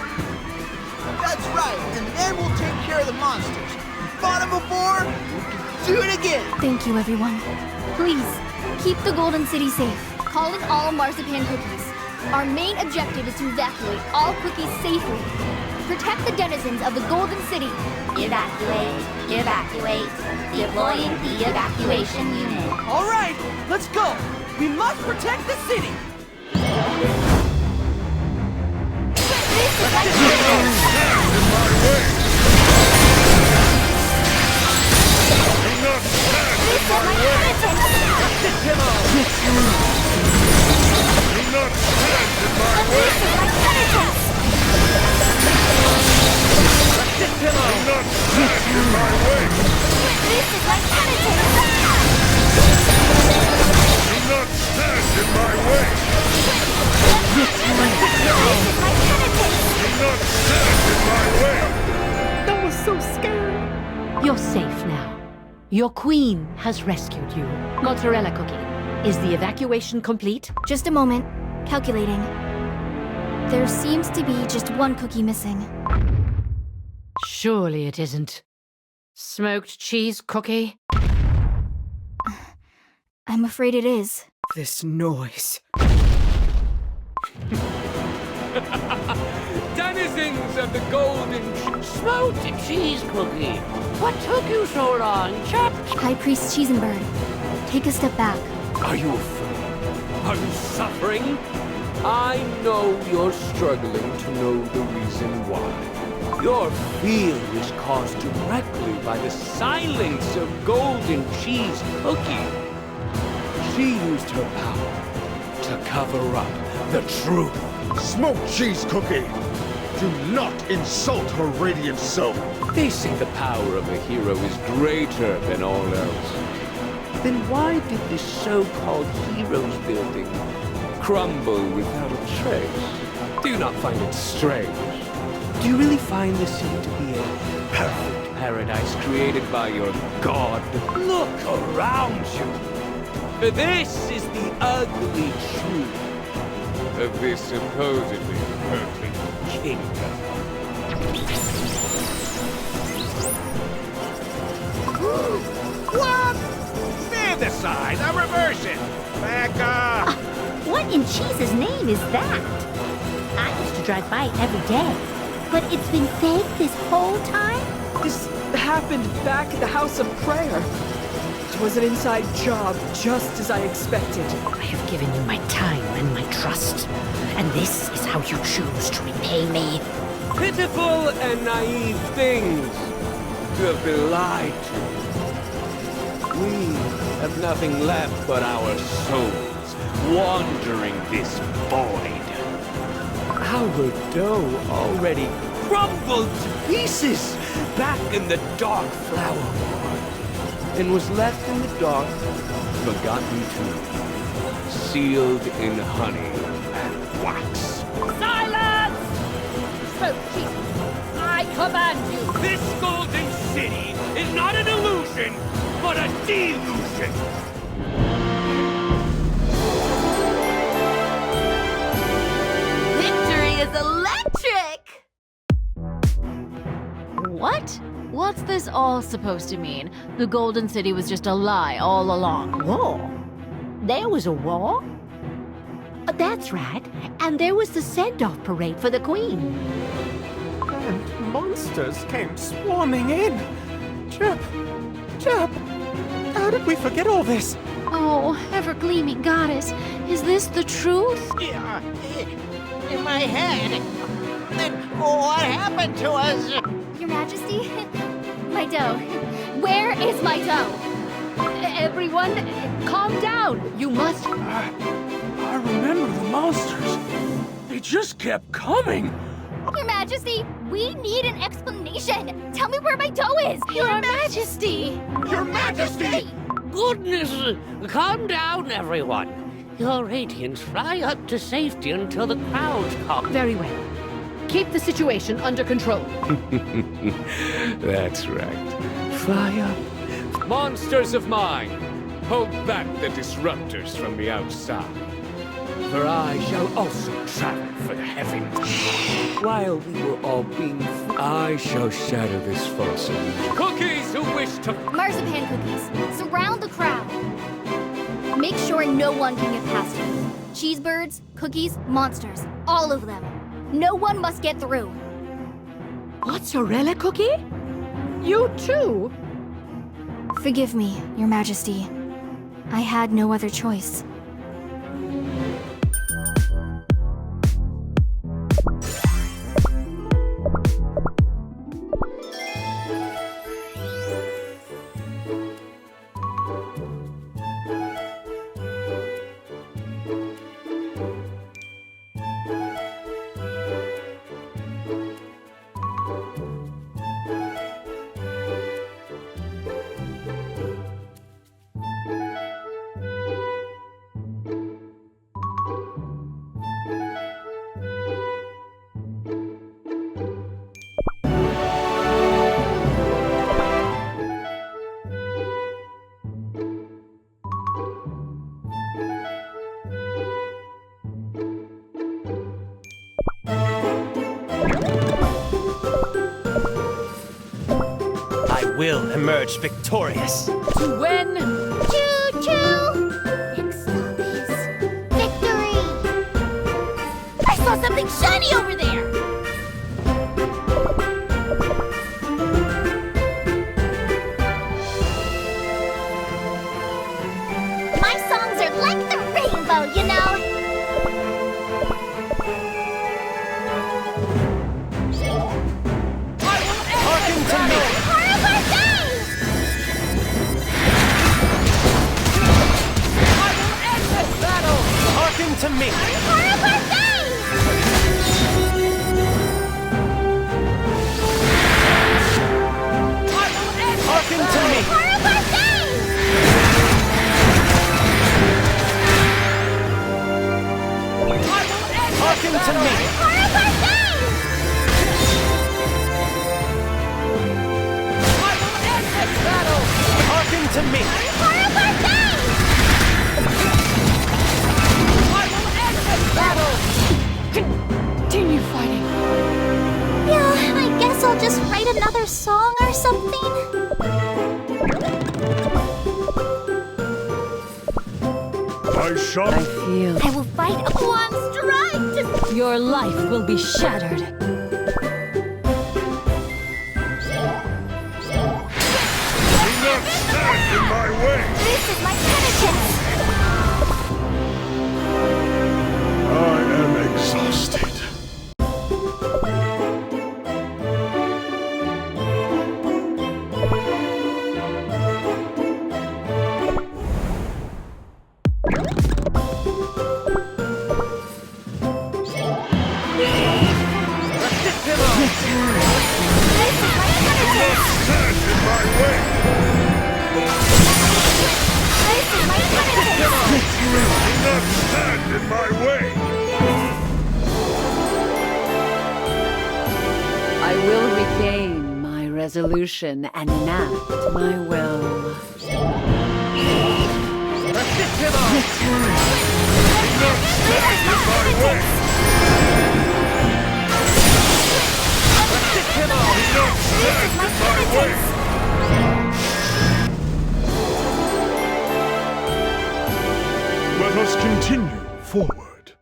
That's right, and then we'll take care of the monsters. We fought them before, we can do it again. Thank you, everyone. Please, keep the Golden City safe. Calling all marzipan cookies. Our main objective is to evacuate all cookies safely. Protect the denizens of the Golden City. Evacuate, evacuate. Deploying the evacuation unit. All right, let's go. We must protect the city. That was so scary. You're safe now. Your queen has rescued you. Mozzarella cookie, is the evacuation complete? Just a moment. Calculating. There seems to be just one cookie missing. Surely it isn't. Smoked cheese cookie? I'm afraid it is. This noise. Denizens of the golden smoked cheese cookie. What took you so long, Chuck? High Priest Cheesenbird, take a step back. Are you afraid? Are you suffering? I know you're struggling to know the reason why. Your fear is caused directly by the silence of Golden Cheese Cookie. She used her power to cover up the truth. Smoked cheese cookie! Do not insult her radiant soul! They say the power of a hero is greater than all else. Then why did this so-called heroes building crumble without a trace? Do you not find it strange? Do you really find the city to be a perfect paradise created by your god? Look around you. This is the ugly truth of this supposedly perfect kingdom. What? Stand aside, I'm reversing. Back off. What in cheese's name is that? I used to drive by it every day. But it's been fake this whole time? This happened back at the House of Prayer. It was an inside job, just as I expected. I have given you my time and my trust. And this is how you choose to repay me. Pitiful and naive things to have been lied to. We have nothing left but our souls wandering this void. Our dough already crumbled to pieces back in the dark flower ward, and was left in the dark, forgotten too, sealed in honey and wax. Silence! Smoked cheese, I command you. This golden city is not an illusion, but a delusion. all supposed to mean? The Golden City was just a lie all along. War? There was a war? That's right. And there was the send-off parade for the Queen. And monsters came swarming in. Chirp, how did we forget all this? Oh, ever-gleaming goddess, is this the truth? Yeah, in my head. Then what happened to us? Your Majesty? My dough. Where is my dough? Everyone, calm down. You must... I remember the monsters. They just kept coming. Your Majesty, we need an explanation. Tell me where my dough is. Your Majesty! Your Majesty! Goodness! Calm down, everyone. Your Radiants fly up to safety until the crowds come. Very well. Keep the situation under control. That's right. Fly up. Monsters of mine, hold back the disruptors from the outside. For I shall also travel for the heavens. While we were all being I shall shatter this false illusion. Cookies who wish to... Marzipan cookies. Surround the crowd. Make sure no one can get past you. Cheesebirds, cookies, monsters. All of them. No one must get through. Mozzarella cookie? You too? Forgive me, Your Majesty. I had no other choice. Will emerge victorious. To win. Choo-choo! Ixalis. Victory! I saw something shiny over there! My songs are like the rainbow, you know? Hearken to me! Hearken to me! Hearken to me! Hearken to me! Hearken to me! Continue fighting. Yeah, I guess I'll just write another song or something. I feel I will fight one strike to... your life will be shattered. Do not stand in my way! This is my penitence! I am exhausted. I will regain my resolution and enact my will. Let us continue forward.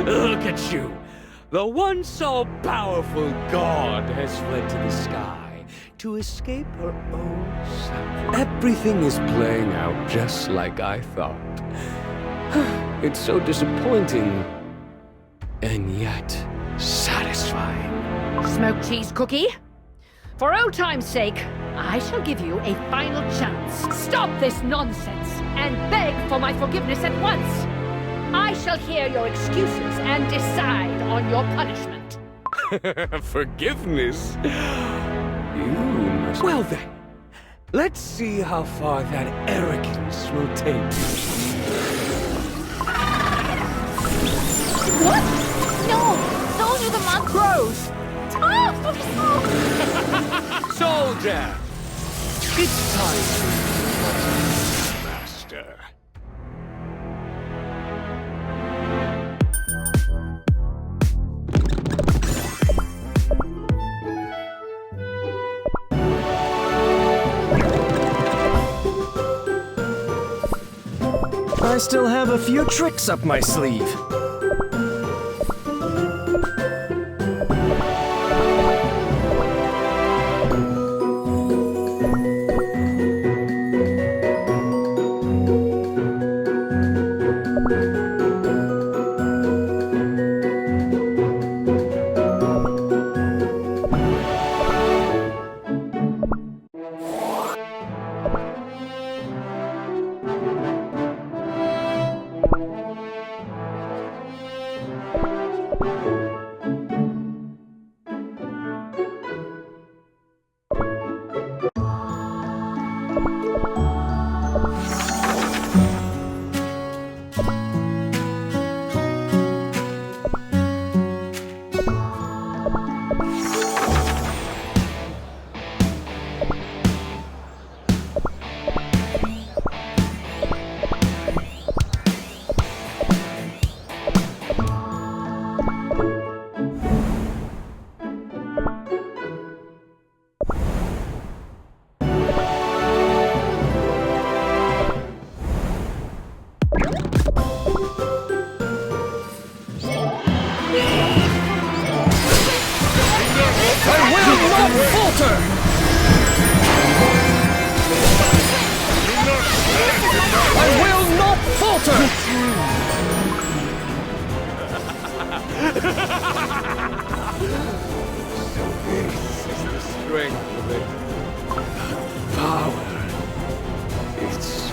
Look at you! The once all-powerful god has fled to the sky to escape her own suffering. Everything is playing out just like I thought. It's so disappointing, and yet satisfying. Smoked cheese cookie? For old time's sake, I shall give you a final chance. Stop this nonsense and beg for my forgiveness at once. I shall hear your excuses and decide on your punishment. Forgiveness? You must... Well then, let's see how far that arrogance will take you. What? No! Those are the monk crows! Soldier! It's time to master. I still have a few tricks up my sleeve.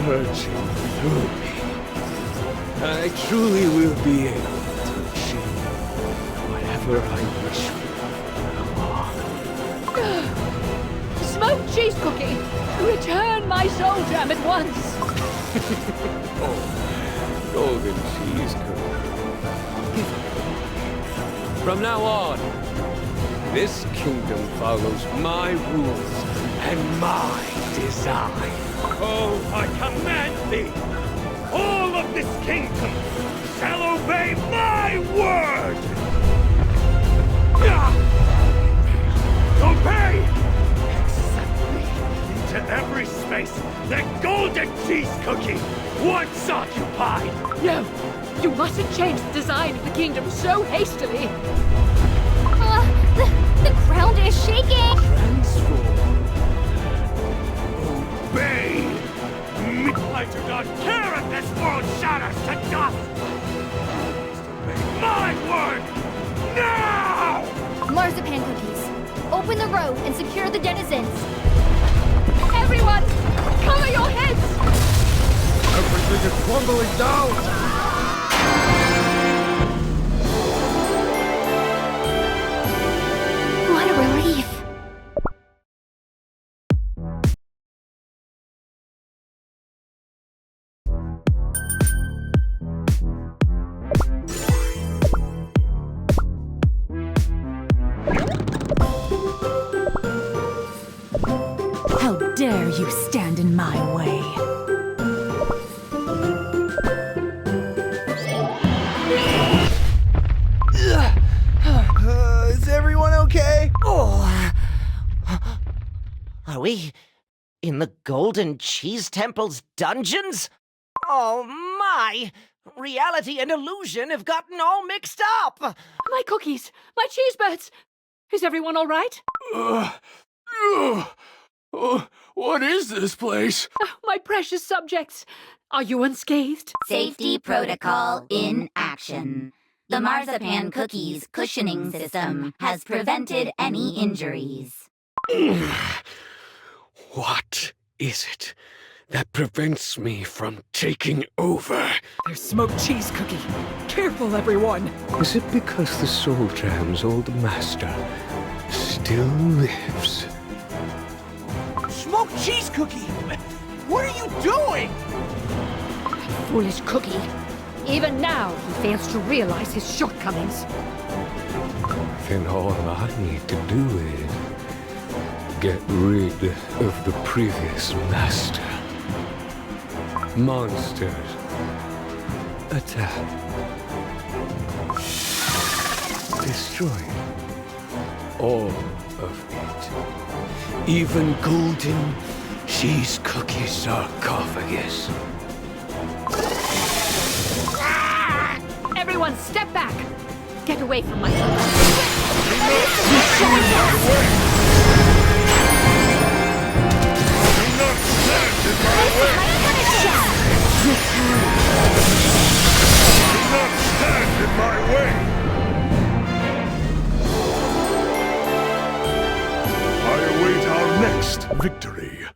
Searching through me, I truly will be able to achieve whatever I wish for. Smoked cheese cookie! Return my soul gem at once! Oh, golden cheese cookie. From now on, this kingdom follows my rules and my design. Oh, I command thee! All of this kingdom shall obey my word! Obey! Accept me into every space that golden cheese cookie once occupied! No! You mustn't change the design of the kingdom so hastily! The ground is shaking! Transform. Obey! I do not care if this world shatters to dust! Obey my word! Now! Marzipan cookies, open the road and secure the denizens. Everyone! Cover your heads! Everything is crumbling down! What a relief. How dare you stand in my way? Is everyone okay? Oh. Are we In the Golden Cheese Temple's dungeons? Oh my! Reality and illusion have gotten all mixed up! My cookies! My cheese birds! Is everyone all right? What is this place? Oh, my precious subjects! Are you unscathed? Safety protocol in action. The marzipan cookies cushioning system has prevented any injuries. What is it that prevents me from taking over? There's smoked cheese cookie. Careful, everyone. Is it because the Soul Jam's old master still lives? Smoked cheese cookie! What are you doing? Foolish cookie. Even now, he fails to realize his shortcomings. Then all I need to do is get rid of the previous master. Monsters, attack. Destroy all of it. Even Golden Cheese Cookie sarcophagus. Everyone, step back! Get away from my Next victory.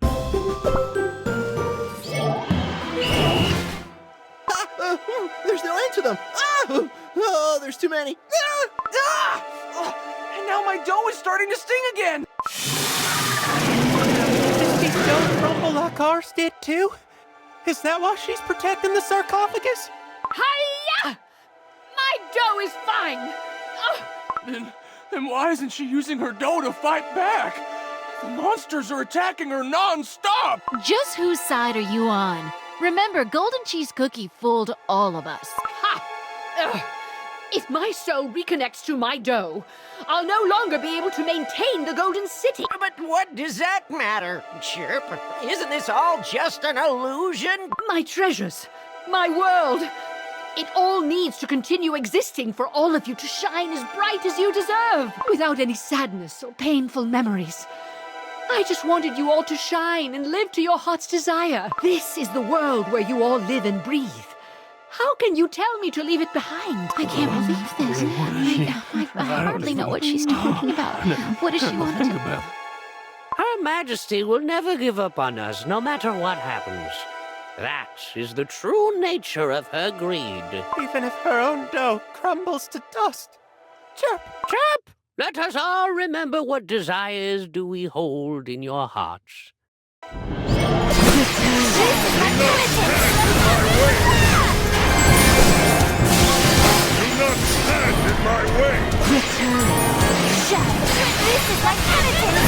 There's no end to them. Oh, there's too many. And now my dough is starting to sting again! Does this dough crumble like ours did too? Is that why she's protecting the sarcophagus? Hiya! My dough is fine! Then why isn't she using her dough to fight back? The monsters are attacking her non-stop! Just whose side are you on? Remember, Golden Cheese Cookie fooled all of us. Ha! Ugh. If my soul reconnects to my dough, I'll no longer be able to maintain the Golden City. But what does that matter, Chirp? Isn't this all just an illusion? My treasures, my world. It all needs to continue existing for all of you to shine as bright as you deserve, without any sadness or painful memories. I just wanted you all to shine and live to your heart's desire. This is the world where you all live and breathe. How can you tell me to leave it behind? I can't believe this. I hardly know what she's talking about. What does she want to do? Her Majesty will never give up on us, no matter what happens. That is the true nature of her greed. Even if her own dough crumbles to dust. Chirp! Chirp! Let us all remember what desires do we hold in your hearts. Do not stand in my way! This is like heritage!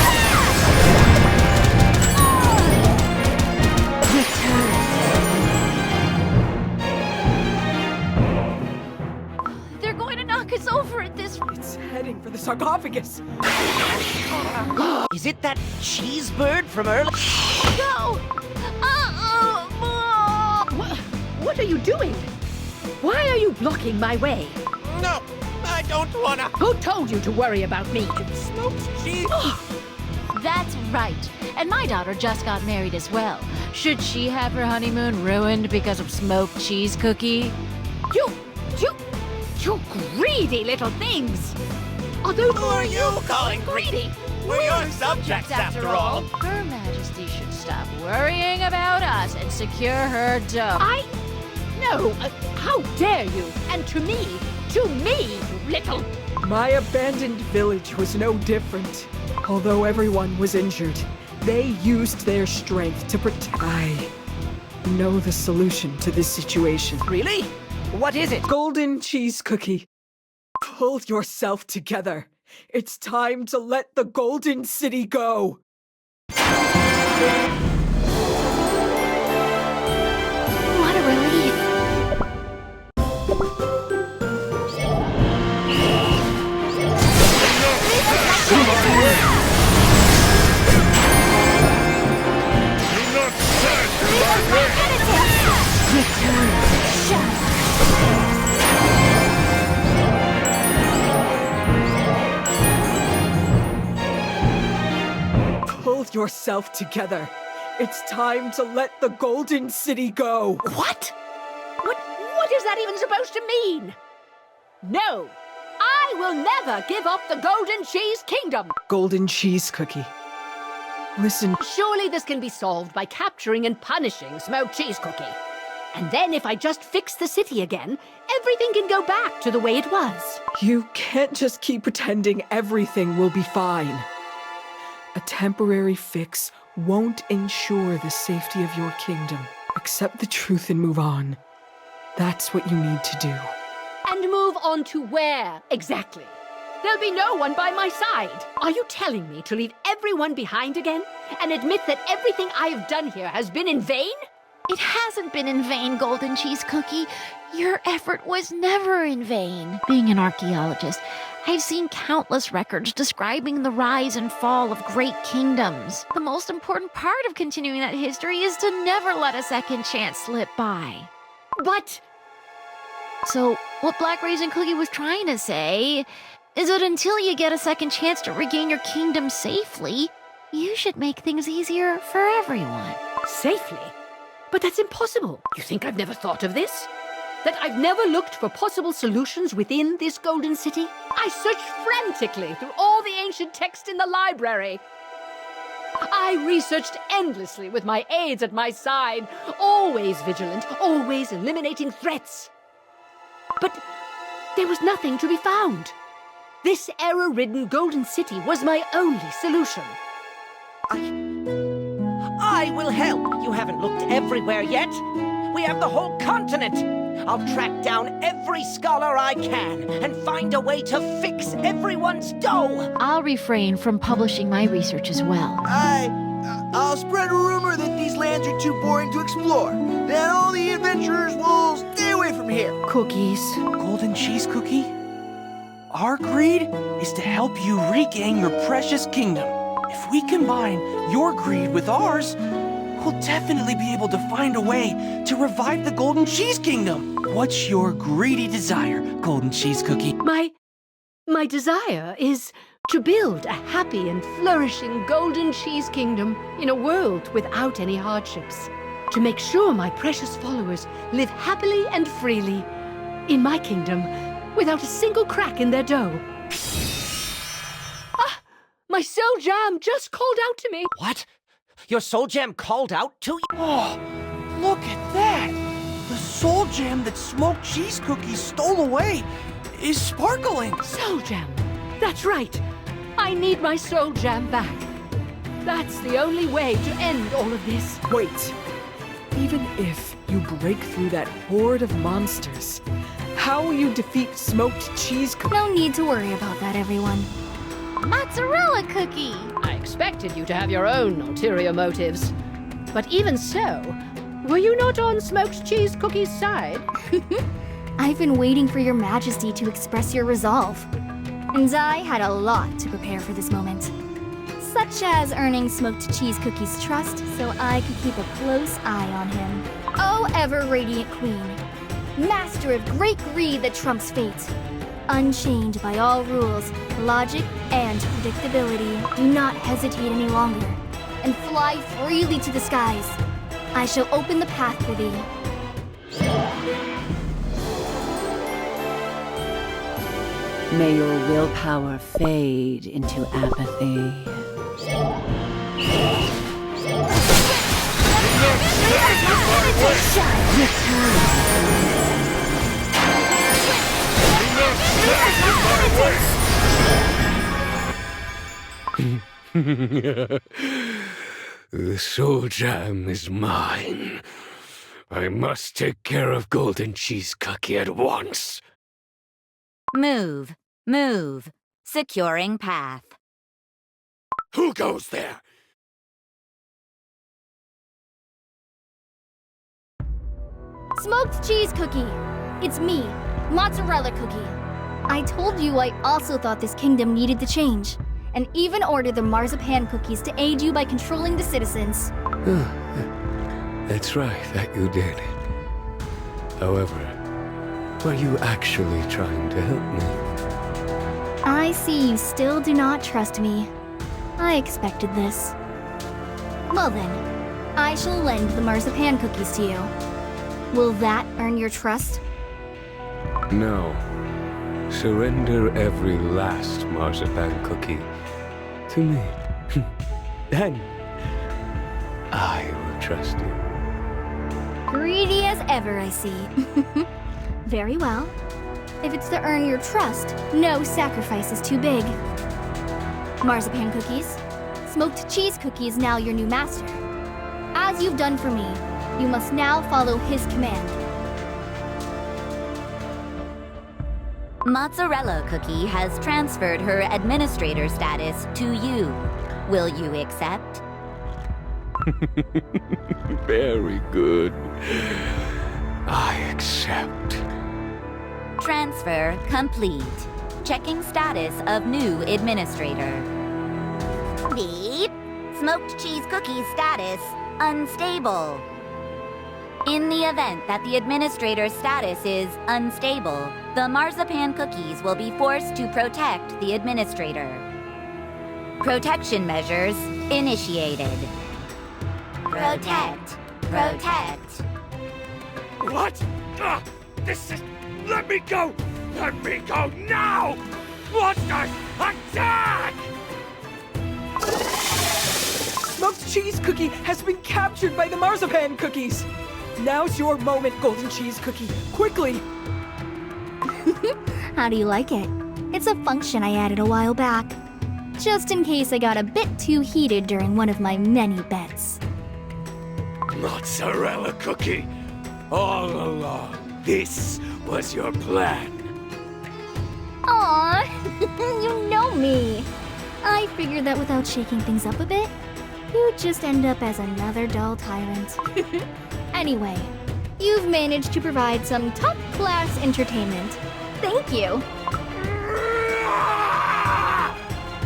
They're going to knock us over at this. It's heading for the sarcophagus. Is it that cheese bird from earlier? No! What are you doing? Why are you blocking my way? No, I don't wanna. Who told you to worry about me? Smoked cheese. That's right. And my daughter just got married as well. Should she have her honeymoon ruined because of smoked cheese cookie? You greedy little things! Although Who are you calling greedy? We're your subjects after all. Her Majesty should stop worrying about us and secure her dough. No, how dare you? And to me, you little... My abandoned village was no different. Although everyone was injured, they used their strength to protect. I know the solution to this situation. Really? What is it? Golden Cheese Cookie. Pull yourself together. It's time to let the Golden City go. What a relief. yourself together. It's time to let the Golden City go. What? What is that even supposed to mean? No! I will never give up the Golden Cheese Kingdom! Golden Cheese Cookie. Listen. Surely this can be solved by capturing and punishing Smoked Cheese Cookie. And then if I just fix the city again, everything can go back to the way it was. You can't just keep pretending everything will be fine. A temporary fix won't ensure the safety of your kingdom. Accept the truth and move on. That's what you need to do. And move on to where, exactly? There'll be no one by my side. Are you telling me to leave everyone behind again? And admit that everything I have done here has been in vain? It hasn't been in vain, Golden Cheese Cookie. Your effort was never in vain. Being an archaeologist, I've seen countless records describing the rise and fall of great kingdoms. The most important part of continuing that history is to never let a second chance slip by. But... So, what Black Raisin Cookie was trying to say is that until you get a second chance to regain your kingdom safely, you should make things easier for everyone. Safely? But that's impossible. You think I've never thought of this? That I've never looked for possible solutions within this Golden City? I searched frantically through all the ancient texts in the library. I researched endlessly with my aides at my side, always vigilant, always eliminating threats. But there was nothing to be found. This error-ridden Golden City was my only solution. I will help. You haven't looked everywhere yet. We have the whole continent. I'll track down every scholar I can and find a way to fix everyone's dough. I'll refrain from publishing my research as well. I'll spread a rumor that these lands are too boring to explore. Then all the adventurers will stay away from here. Cookies. Golden Cheese Cookie? Our greed is to help you regain your precious kingdom. If we combine your greed with ours, we'll definitely be able to find a way to revive the Golden Cheese Kingdom. What's your greedy desire, Golden Cheese Cookie? My desire is to build a happy and flourishing Golden Cheese Kingdom in a world without any hardships. To make sure my precious followers live happily and freely in my kingdom without a single crack in their dough. Ah! My soul jam just called out to me. What? Your soul jam called out to you? Oh, look at that! The soul jam that Smoked Cheese Cookie stole away is sparkling. Soul jam. That's right. I need my soul jam back. That's the only way to end all of this. Wait. Even if you break through that horde of monsters, how will you defeat Smoked Cheese Cookie? No need to worry about that, everyone. Mozzarella Cookie! I expected you to have your own ulterior motives. But even so, were you not on Smoked Cheese Cookie's side? I've been waiting for your majesty to express your resolve. And I had a lot to prepare for this moment. Such as earning Smoked Cheese Cookie's trust so I could keep a close eye on him. Oh, ever-radiant queen. Master of great greed that trumps fate. Unchained by all rules, logic, and predictability. Do not hesitate any longer, and fly freely to the skies. I shall open the path for thee. May your willpower fade into apathy. The soul jam is mine. I must take care of Golden Cheese Cookie at once. Move. Move. Securing path. Who goes there? Smoked Cheese Cookie! It's me, Mozzarella Cookie. I told you I also thought this kingdom needed to change, and even ordered the marzipan cookies to aid you by controlling the citizens. That's right, that you did. However, were you actually trying to help me? I see you still do not trust me. I expected this. Well then, I shall lend the marzipan cookies to you. Will that earn your trust? No. Surrender every last marzipan cookie to me. Then I will trust you. Greedy as ever, I see. Very well. If it's to earn your trust, no sacrifice is too big. Marzipan cookies. Smoked cheese cookie is now your new master. As you've done for me, you must now follow his command. Mozzarella Cookie has transferred her administrator status to you. Will you accept? Very good. I accept. Transfer complete. Checking status of new administrator. Beep. Smoked cheese cookie status unstable. In the event that the administrator's status is unstable, the marzipan cookies will be forced to protect the administrator. Protection measures initiated. Protect. Protect. What? This is... Let me go! Let me go now! Monsters, attack! Smoked cheese cookie has been captured by the marzipan cookies. Now's your moment, golden cheese cookie. Quickly! How do you like it? It's a function I added a while back. Just in case I got a bit too heated during one of my many bets. Mozzarella Cookie, all along, this was your plan. Aww, you know me. I figured that without shaking things up a bit, you'd just end up as another dull tyrant. Anyway, you've managed to provide some top-class entertainment. Thank you.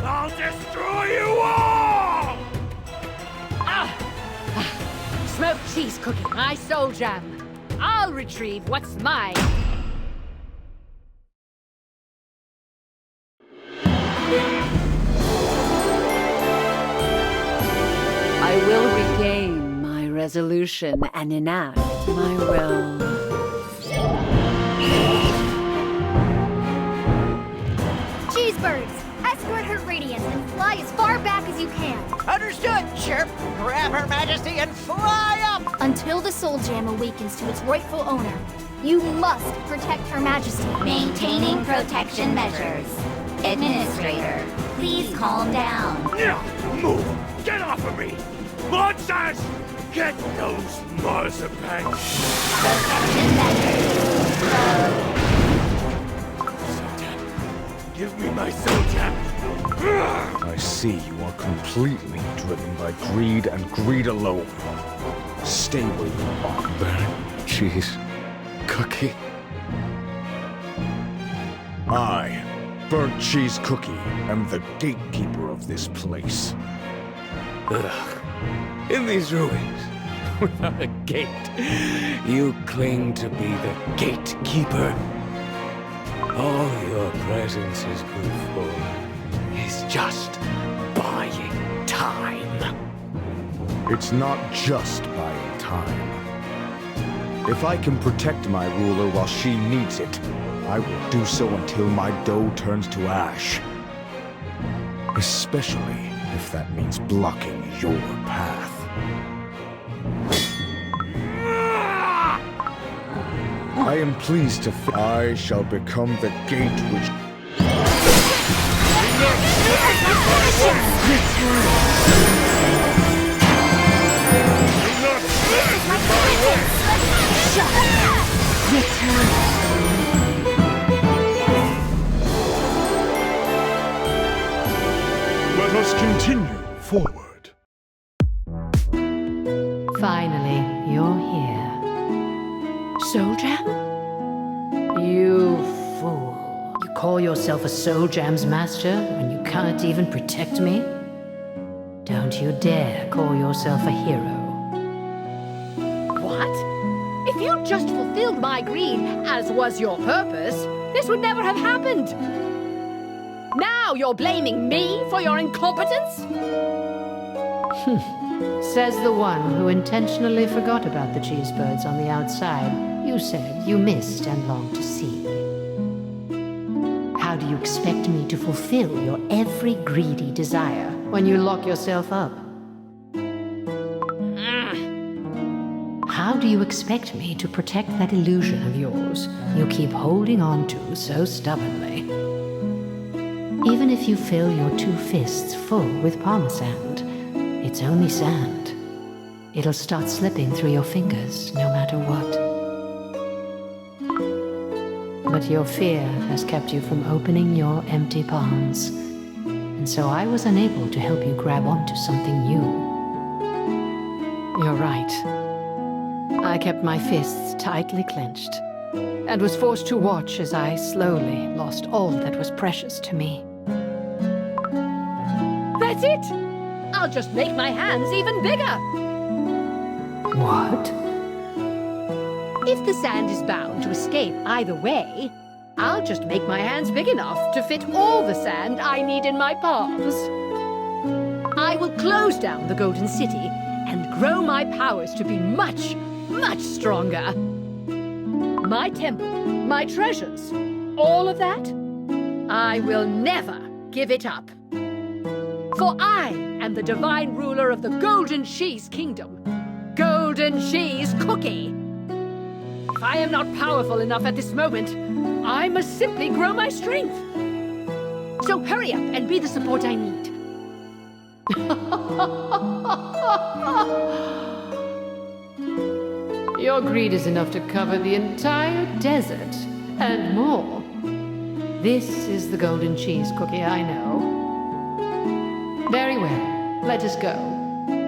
I'll destroy you all! Smoked cheese cookie, my soul jam. I'll retrieve what's mine. I will regain my resolution and enact my will. Cheesebirds, escort her radiance and fly as far back as you can. Understood, Chirp. Grab Her Majesty and fly up! Until the soul jam awakens to its rightful owner, you must protect Her Majesty. Maintaining protection measures. Administrator, please calm down. Move! Get off of me! Monsters! Get those marzipan! Protection measures. Give me my soul jam! I see you are completely driven by greed and greed alone. Stay where you are. Burnt cheese cookie. I, Burnt Cheese Cookie, am the gatekeeper of this place. Ugh. In these ruins, without a gate, you claim to be the gatekeeper. All your presence is good for is just buying time. It's not just buying time. If I can protect my ruler while she needs it, I will do so until my dough turns to ash. Especially if that means blocking your path. I am pleased to I shall become the gate which... Let us continue forward. Finally, you're here. Soul Jam? You fool. You call yourself a Soul Jam's master when you can't even protect me? Don't you dare call yourself a hero. What? If you'd just fulfilled my greed, as was your purpose, this would never have happened. Now you're blaming me for your incompetence? Says the one who intentionally forgot about the cheese birds on the outside you said you missed and longed to see. How do you expect me to fulfill your every greedy desire when you lock yourself up? How do you expect me to protect that illusion of yours you keep holding on to so stubbornly? Even if you fill your 2 fists full with palm sand, it's only sand. It'll start slipping through your fingers no matter what. But your fear has kept you from opening your empty palms, and so I was unable to help you grab onto something new. You're right. I kept my fists tightly clenched, and was forced to watch as I slowly lost all that was precious to me. That's it! I'll just make my hands even bigger! What? If the sand is bound to escape either way, I'll just make my hands big enough to fit all the sand I need in my palms. I will close down the Golden City and grow my powers to be much, much stronger. My temple, my treasures, all of that, I will never give it up. For I am the divine ruler of the Golden Cheese Kingdom. Golden Cheese Cookie! If I am not powerful enough at this moment, I must simply grow my strength. So hurry up and be the support I need. Your greed is enough to cover the entire desert and more. This is the Golden Cheese Cookie I know. Very well, let us go,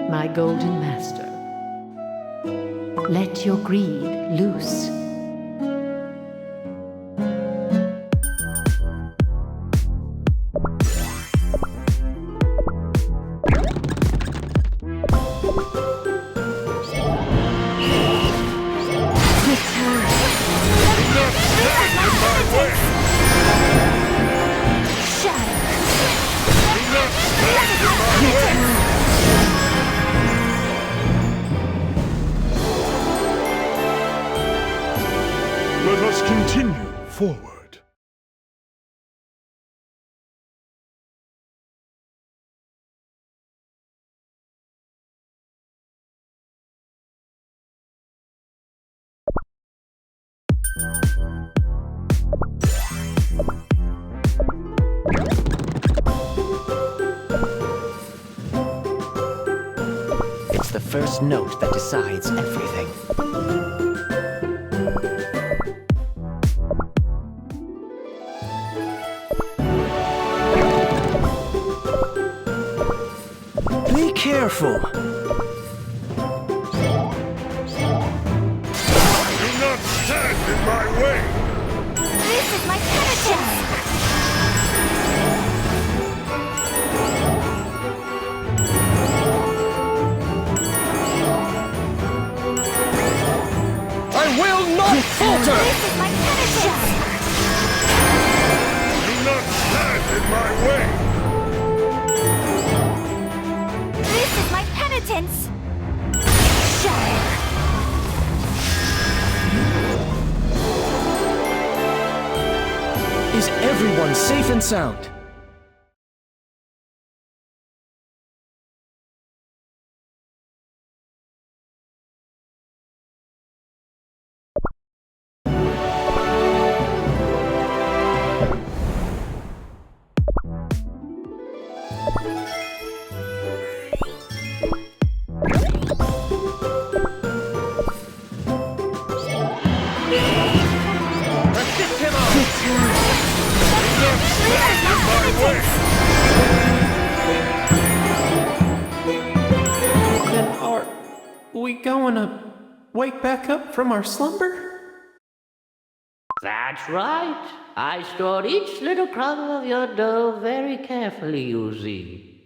my golden master. Let your greed loose. Let us continue forward. It's the first note that decides everything. Be careful. Do not stand in my way! This is my penitence! I will not falter! This is my penitence! Do not stand in my way! This is my penitence! Shatter! Is everyone safe and sound? Then are we going to wake back up from our slumber? That's right. I stored each little crumb of your dough very carefully, you see.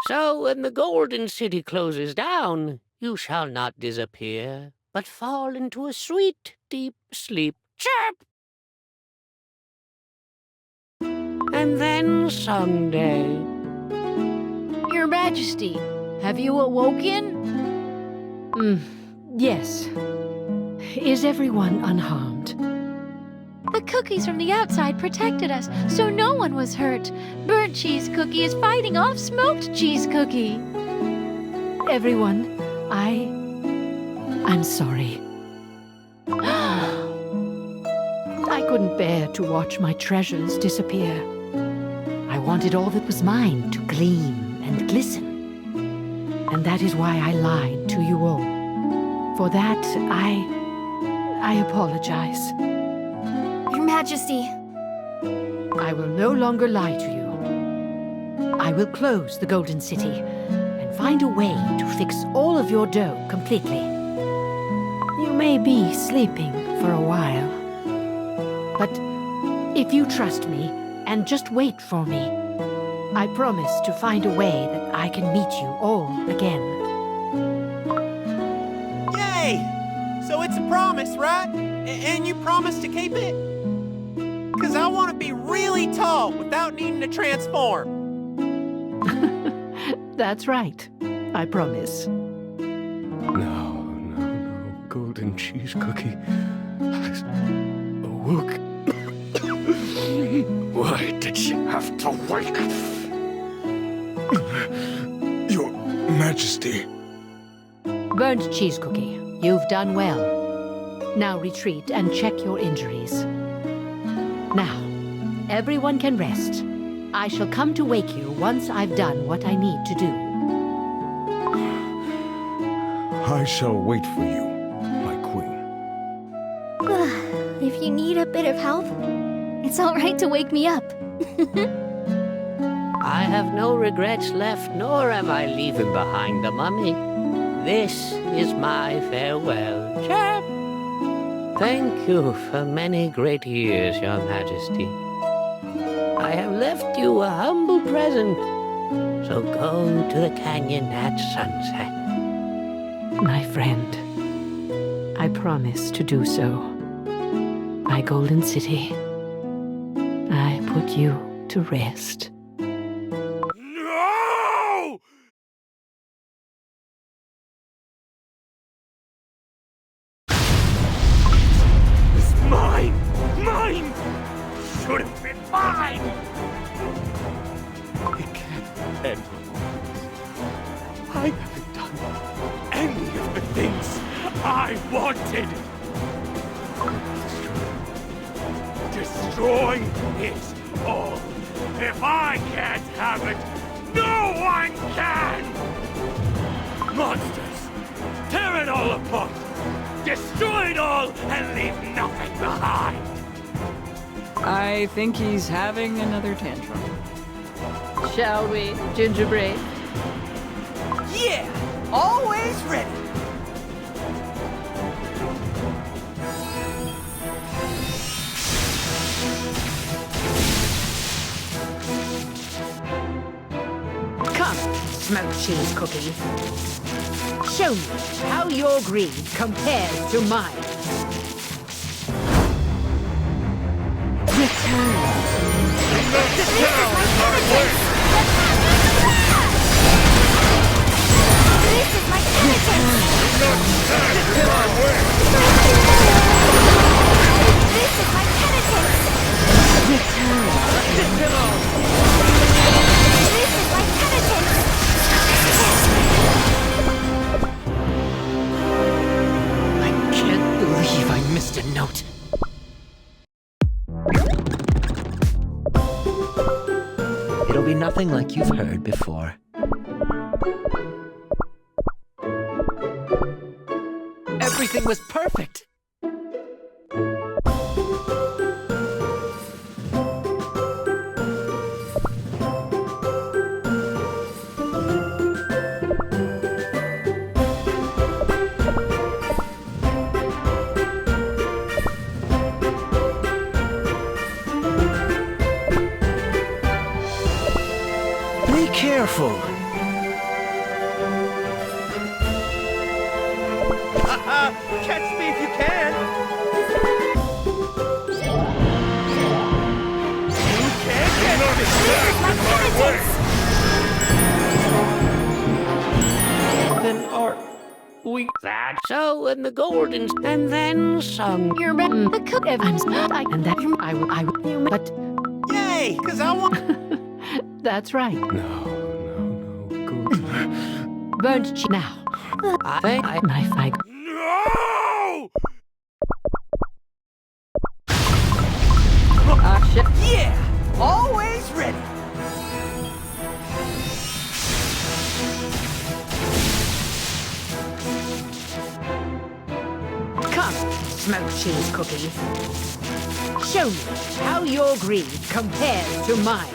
So when the Golden City closes down, you shall not disappear, but fall into a sweet, deep sleep. Chirp! And then someday... Your Majesty, have you awoken? Yes. Is everyone unharmed? The cookies from the outside protected us, so no one was hurt. Burnt Cheese Cookie is fighting off Smoked Cheese Cookie. Everyone, I'm sorry. I couldn't bear to watch my treasures disappear. I wanted all that was mine to gleam and glisten. And that is why I lied to you all. For that, I apologize. Your Majesty. I will no longer lie to you. I will close the Golden City and find a way to fix all of your dough completely. You may be sleeping for a while. But if you trust me and just wait for me, I promise to find a way that I can meet you all again. Yay! So it's a promise, right? And you promise to keep it? Because I want to be really tall without needing to transform. That's right. I promise. No, Golden Cheese Cookie has awoke. Why did she have to wake? Your Majesty. Burnt Cheese Cookie, you've done well. Now retreat and check your injuries. Now, everyone can rest. I shall come to wake you once I've done what I need to do. I shall wait for you, my queen. If you need a bit of help, it's all right to wake me up. I have no regrets left, nor am I leaving behind the mummy. This is my farewell, chap. Thank you for many great years, Your Majesty. I have left you a humble present, so go to the canyon at sunset. My friend, I promise to do so. My Golden City, I put you to rest. No! It's mine! Mine! Should have been mine! It can't end. I haven't done Any of the things I wanted! Destroy it all! If I can't have it, no one can! Monsters! Tear it all apart! Destroy it all and leave nothing behind! I think he's having another tantrum. Shall we, Gingerbread? Yeah! Always ready! Come, Smoked Cheese Cookie. Show me how your greed compares to mine. Return. This is my penitence! This is my penitence! Return. This is my penitence! I can't believe I missed a note. It'll be nothing like you've heard before. Everything was perfect! Be careful! Catch me if you can! You can't catch me! This is my penitence! Then are we that so in the golden and then sung your The cook and that I will but Yay! Because I want. that's right. No, good. Burnt cheese now. I think I Knife I No! Yeah! Always ready! Come, smoked cheese cookie. Show me how your greed compares to mine.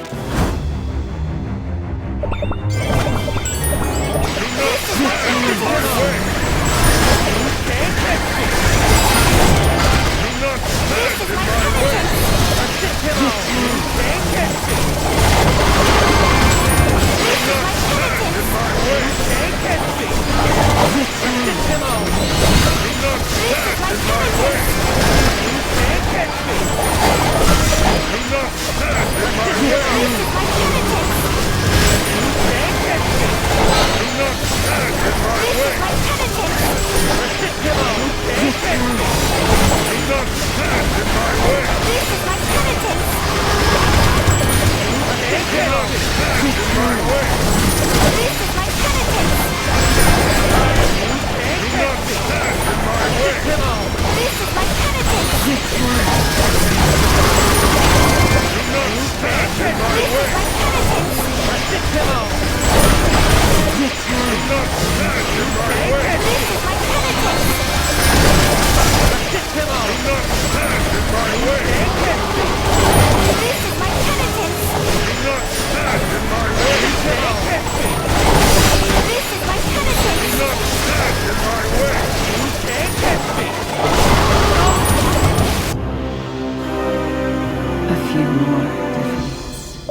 A few more defeats,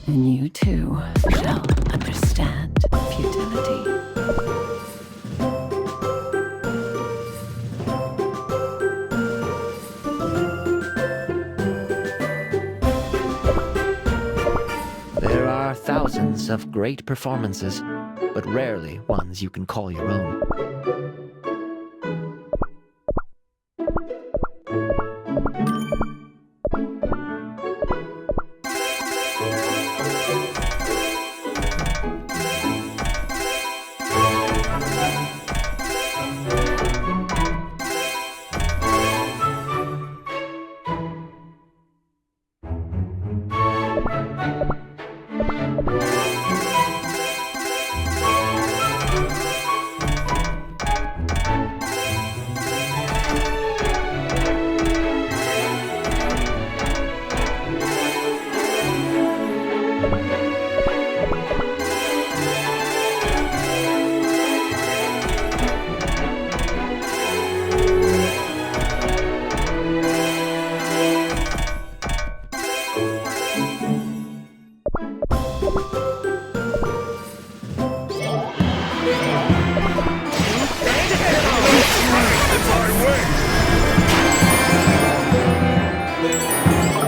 and you too shall understand futility. There are thousands of great performances, but rarely ones you can call your own.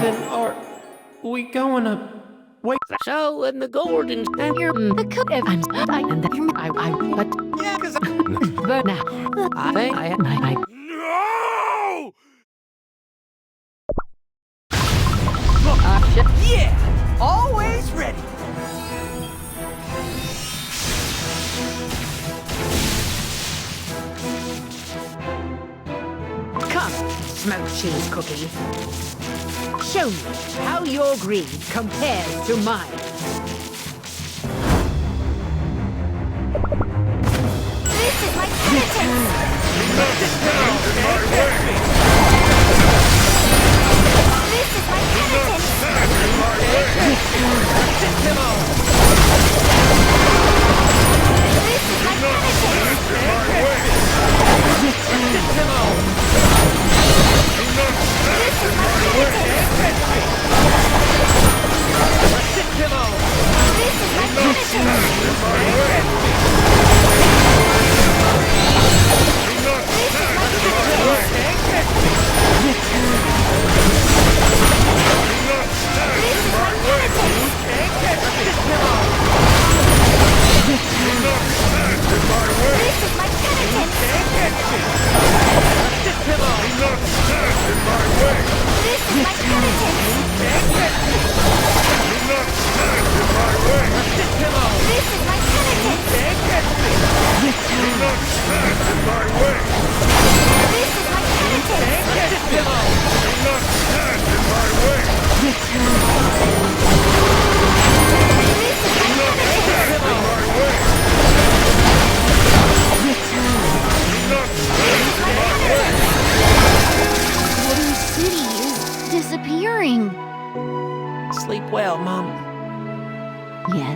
then are we going to wait so in the golden and your the cook and that I but Yeah, because but now I think I No! Yeah! Always ready! Come, smoked cheese cookie. Show me how your greed compares to mine. This is my penitence! This is my penitence! This is my penitence! This is my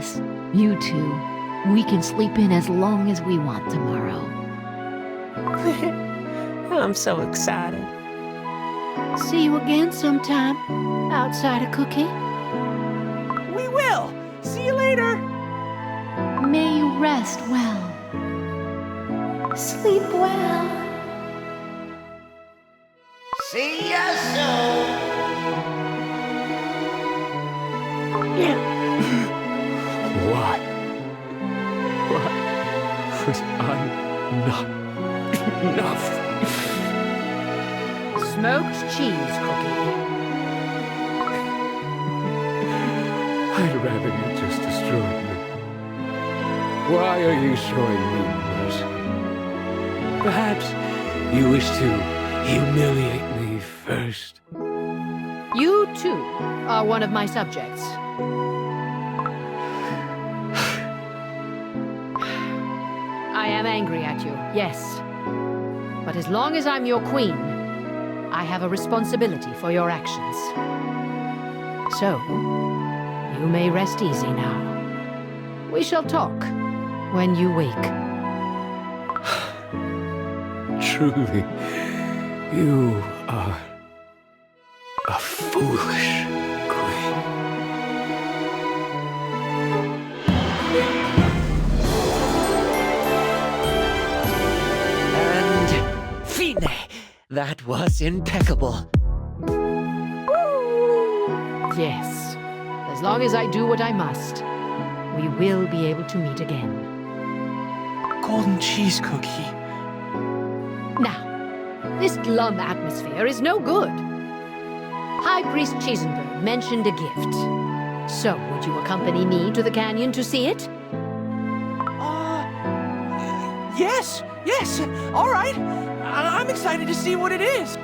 Yes, you two. We can sleep in as long as we want tomorrow. I'm so excited. See you again sometime, outside of Cookie. We will! See you later! May you rest well. Sleep well. See ya soon! Why? Why was I not enough? Smoked cheese cookie. I'd rather you just destroyed me. Why are you showing me mercy? Perhaps you wish to humiliate me first. You, too, are one of my subjects. I am angry at you, yes. But as long as I'm your queen, I have a responsibility for your actions. So, you may rest easy now. We shall talk when you wake. Truly, you are a foolish queen. And fine! That was impeccable. Yes. As long as I do what I must, we will be able to meet again. Golden cheese cookie. Now, this glum atmosphere is no good. High Priest Chisenberg mentioned a gift. So, would you accompany me to the canyon to see it? Yes! Yes! All right! I'm excited to see what it is!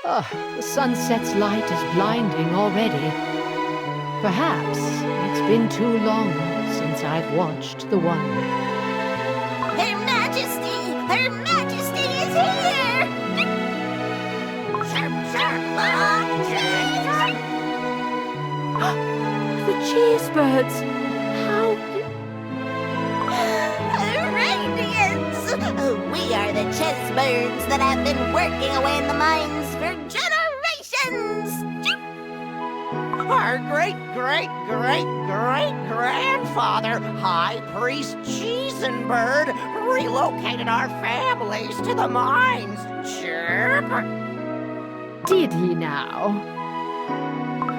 The sunset's light is blinding already. Perhaps it's been too long since I've watched the one. Her Majesty! Her Majesty is here! Sharp, sharp, long cheese! The cheese birds! How... Radiance! We are the chess birds that have been working away in the mines for generations! Our great-great-great-great-grandfather, High Priest Chisenbird, relocated our families to the mines. Chirp! Did he now?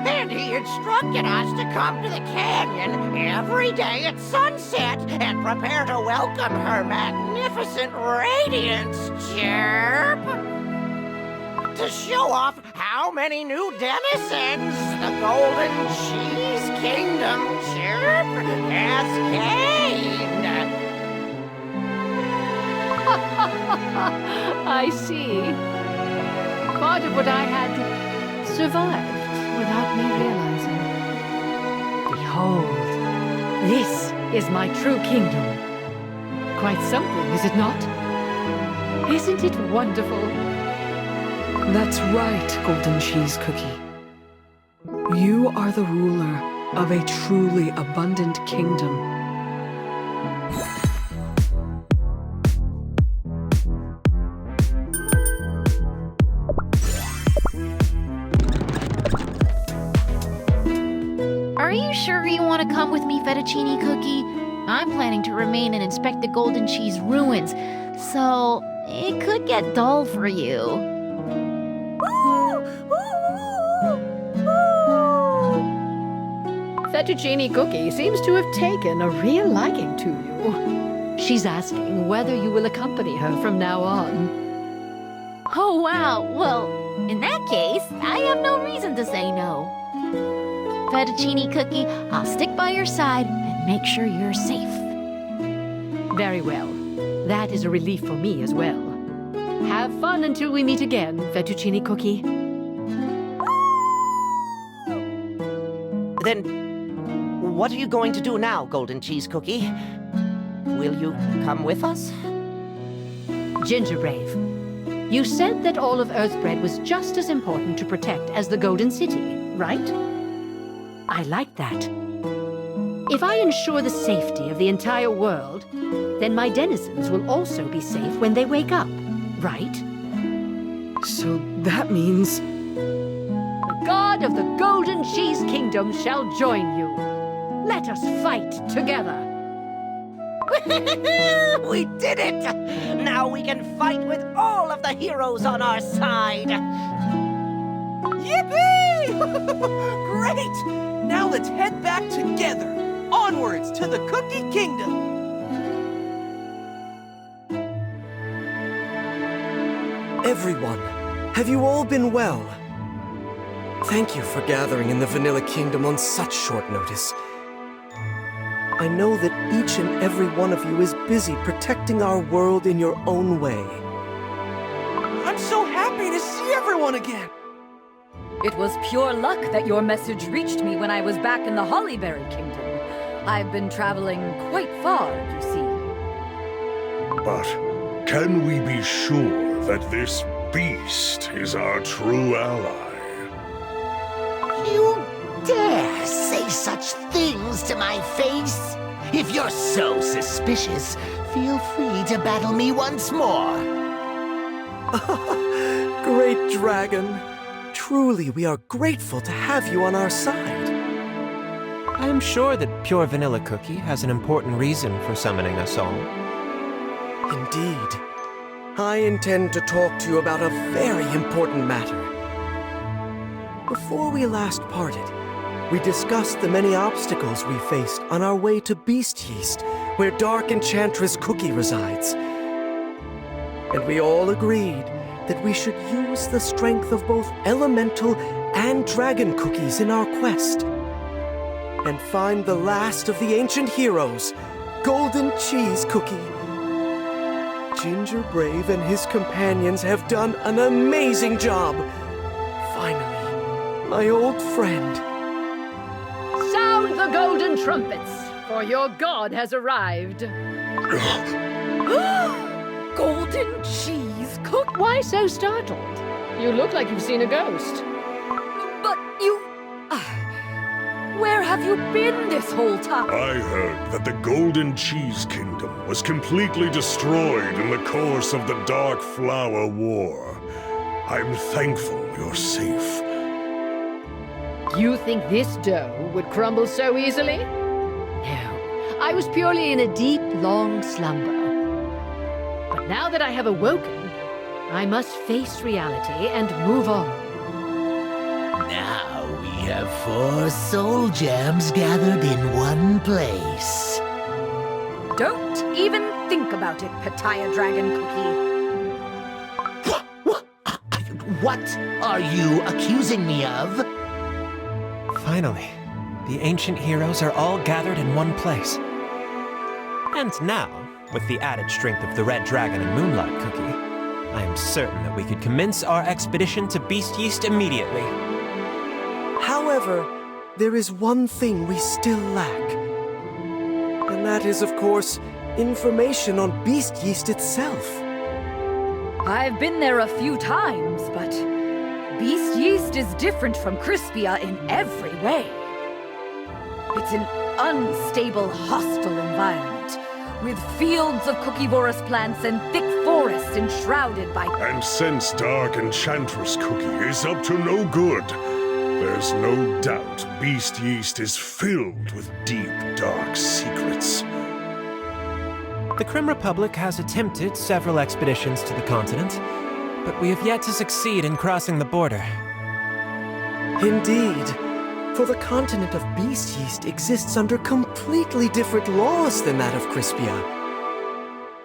And he instructed us to come to the canyon every day at sunset and prepare to welcome her magnificent radiance, Chirp! To show off how many new denizens the Golden Cheese Kingdom, Chirp, has gained. I see. Part of what I had survived without me realizing. Behold, this is my true kingdom. Quite something, is it not? Isn't it wonderful? That's right, Golden Cheese Cookie. You are the ruler of a truly abundant kingdom. Are you sure you want to come with me, Fettuccine Cookie? I'm planning to remain and inspect the Golden Cheese ruins, so it could get dull for you. Fettuccine Cookie seems to have taken a real liking to you. She's asking whether you will accompany her from now on. Oh, wow. Well, in that case, I have no reason to say no. Fettuccine Cookie, I'll stick by your side and make sure you're safe. Very well. That is a relief for me as well. Have fun until we meet again, Fettuccine Cookie. Then, what are you going to do now, Golden Cheese Cookie? Will you come with us? Gingerbrave, you said that all of Earthbread was just as important to protect as the Golden City, right? I like that. If I ensure the safety of the entire world, then my denizens will also be safe when they wake up, right? So that means... The god of the Golden Cheese Kingdom shall join you. Let us fight together. We did it! Now we can fight with all of the heroes on our side! Yippee! Great! Now let's head back together! Onwards to the Cookie Kingdom! Everyone, have you all been well? Thank you for gathering in the Vanilla Kingdom on such short notice. I know that each and every one of you is busy protecting our world in your own way. I'm so happy to see everyone again! It was pure luck that your message reached me when I was back in the Hollyberry Kingdom. I've been traveling quite far, you see. But can we be sure that this beast is our true ally? You dare say such things to my face? If you're so suspicious, feel free to battle me once more. Great dragon. Truly, we are grateful to have you on our side. I am sure that Pure Vanilla Cookie has an important reason for summoning us all. Indeed. I intend to talk to you about a very important matter. Before we last parted, we discussed the many obstacles we faced on our way to Beast Yeast, where Dark Enchantress Cookie resides. And we all agreed that we should use the strength of both elemental and dragon cookies in our quest, and find the last of the ancient heroes, Golden Cheese Cookie. Ginger Brave and his companions have done an amazing job. Finally, my old friend. Sound the golden trumpets, for your god has arrived. Golden Cheese Cookie? Why so startled? You look like you've seen a ghost. But you... where have you been this whole time? I heard that the Golden Cheese Kingdom was completely destroyed in the course of the Dark Flower War. I'm thankful you're safe. You think this dough would crumble so easily? No, I was purely in a deep, long slumber. But now that I have awoken, I must face reality and move on. Now we have 4 soul gems gathered in one place. Don't even think about it, Pattaya Dragon Cookie. What are you accusing me of? Finally, the ancient heroes are all gathered in one place. And now, with the added strength of the Red Dragon and Moonlight Cookie, I am certain that we could commence our expedition to Beast Yeast immediately. However, there is one thing we still lack. And that is, of course, information on Beast Yeast itself. I've been there a few times, but Beast Yeast is different from Crispia in every way. It's an unstable, hostile environment, with fields of cookivorous plants and thick forests enshrouded by... And since Dark Enchantress Cookie is up to no good, there's no doubt Beast Yeast is filled with deep, dark secrets. The Krim Republic has attempted several expeditions to the continent, but we have yet to succeed in crossing the border. Indeed, for the continent of Beast Yeast exists under completely different laws than that of Crispia.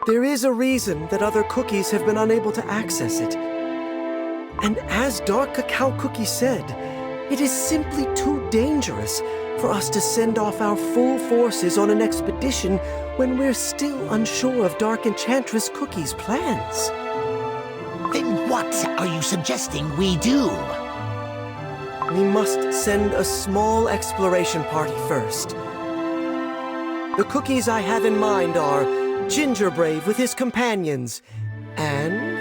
There is a reason that other cookies have been unable to access it. And as Dark Cacao Cookie said, it is simply too dangerous for us to send off our full forces on an expedition when we're still unsure of Dark Enchantress Cookie's plans. Then what are you suggesting we do? We must send a small exploration party first. The cookies I have in mind are Ginger Brave with his companions, and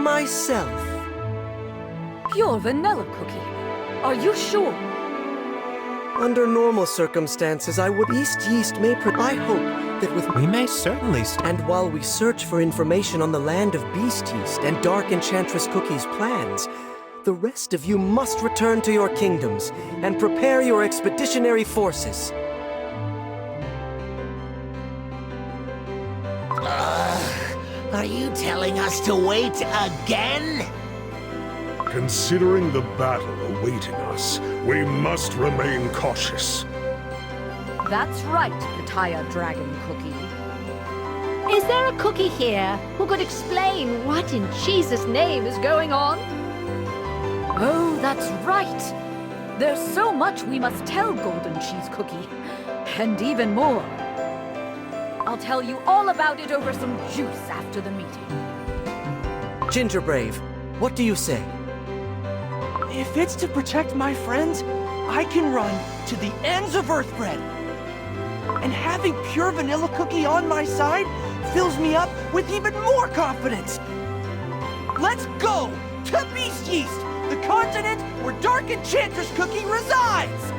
myself. Pure Vanilla Cookie. Are you sure? Under normal circumstances, I would Beast Yeast may I hope that with We may certainly and while we search for information on the land of Beast Yeast and Dark Enchantress Cookie's plans, the rest of you must return to your kingdoms and prepare your expeditionary forces. Are you telling us to wait again? Considering the battle awaiting us, we must remain cautious. That's right, Pitaya Dragon Cookie. Is there a cookie here who could explain what in Jesus' name is going on? Oh, that's right. There's so much we must tell Golden Cheese Cookie. And even more. I'll tell you all about it over some juice after the meeting. Gingerbrave, what do you say? If it's to protect my friends, I can run to the ends of Earthbread. And having pure vanilla cookie on my side fills me up with even more confidence. Let's go to Beast Yeast, the continent where Dark Enchantress Cookie resides!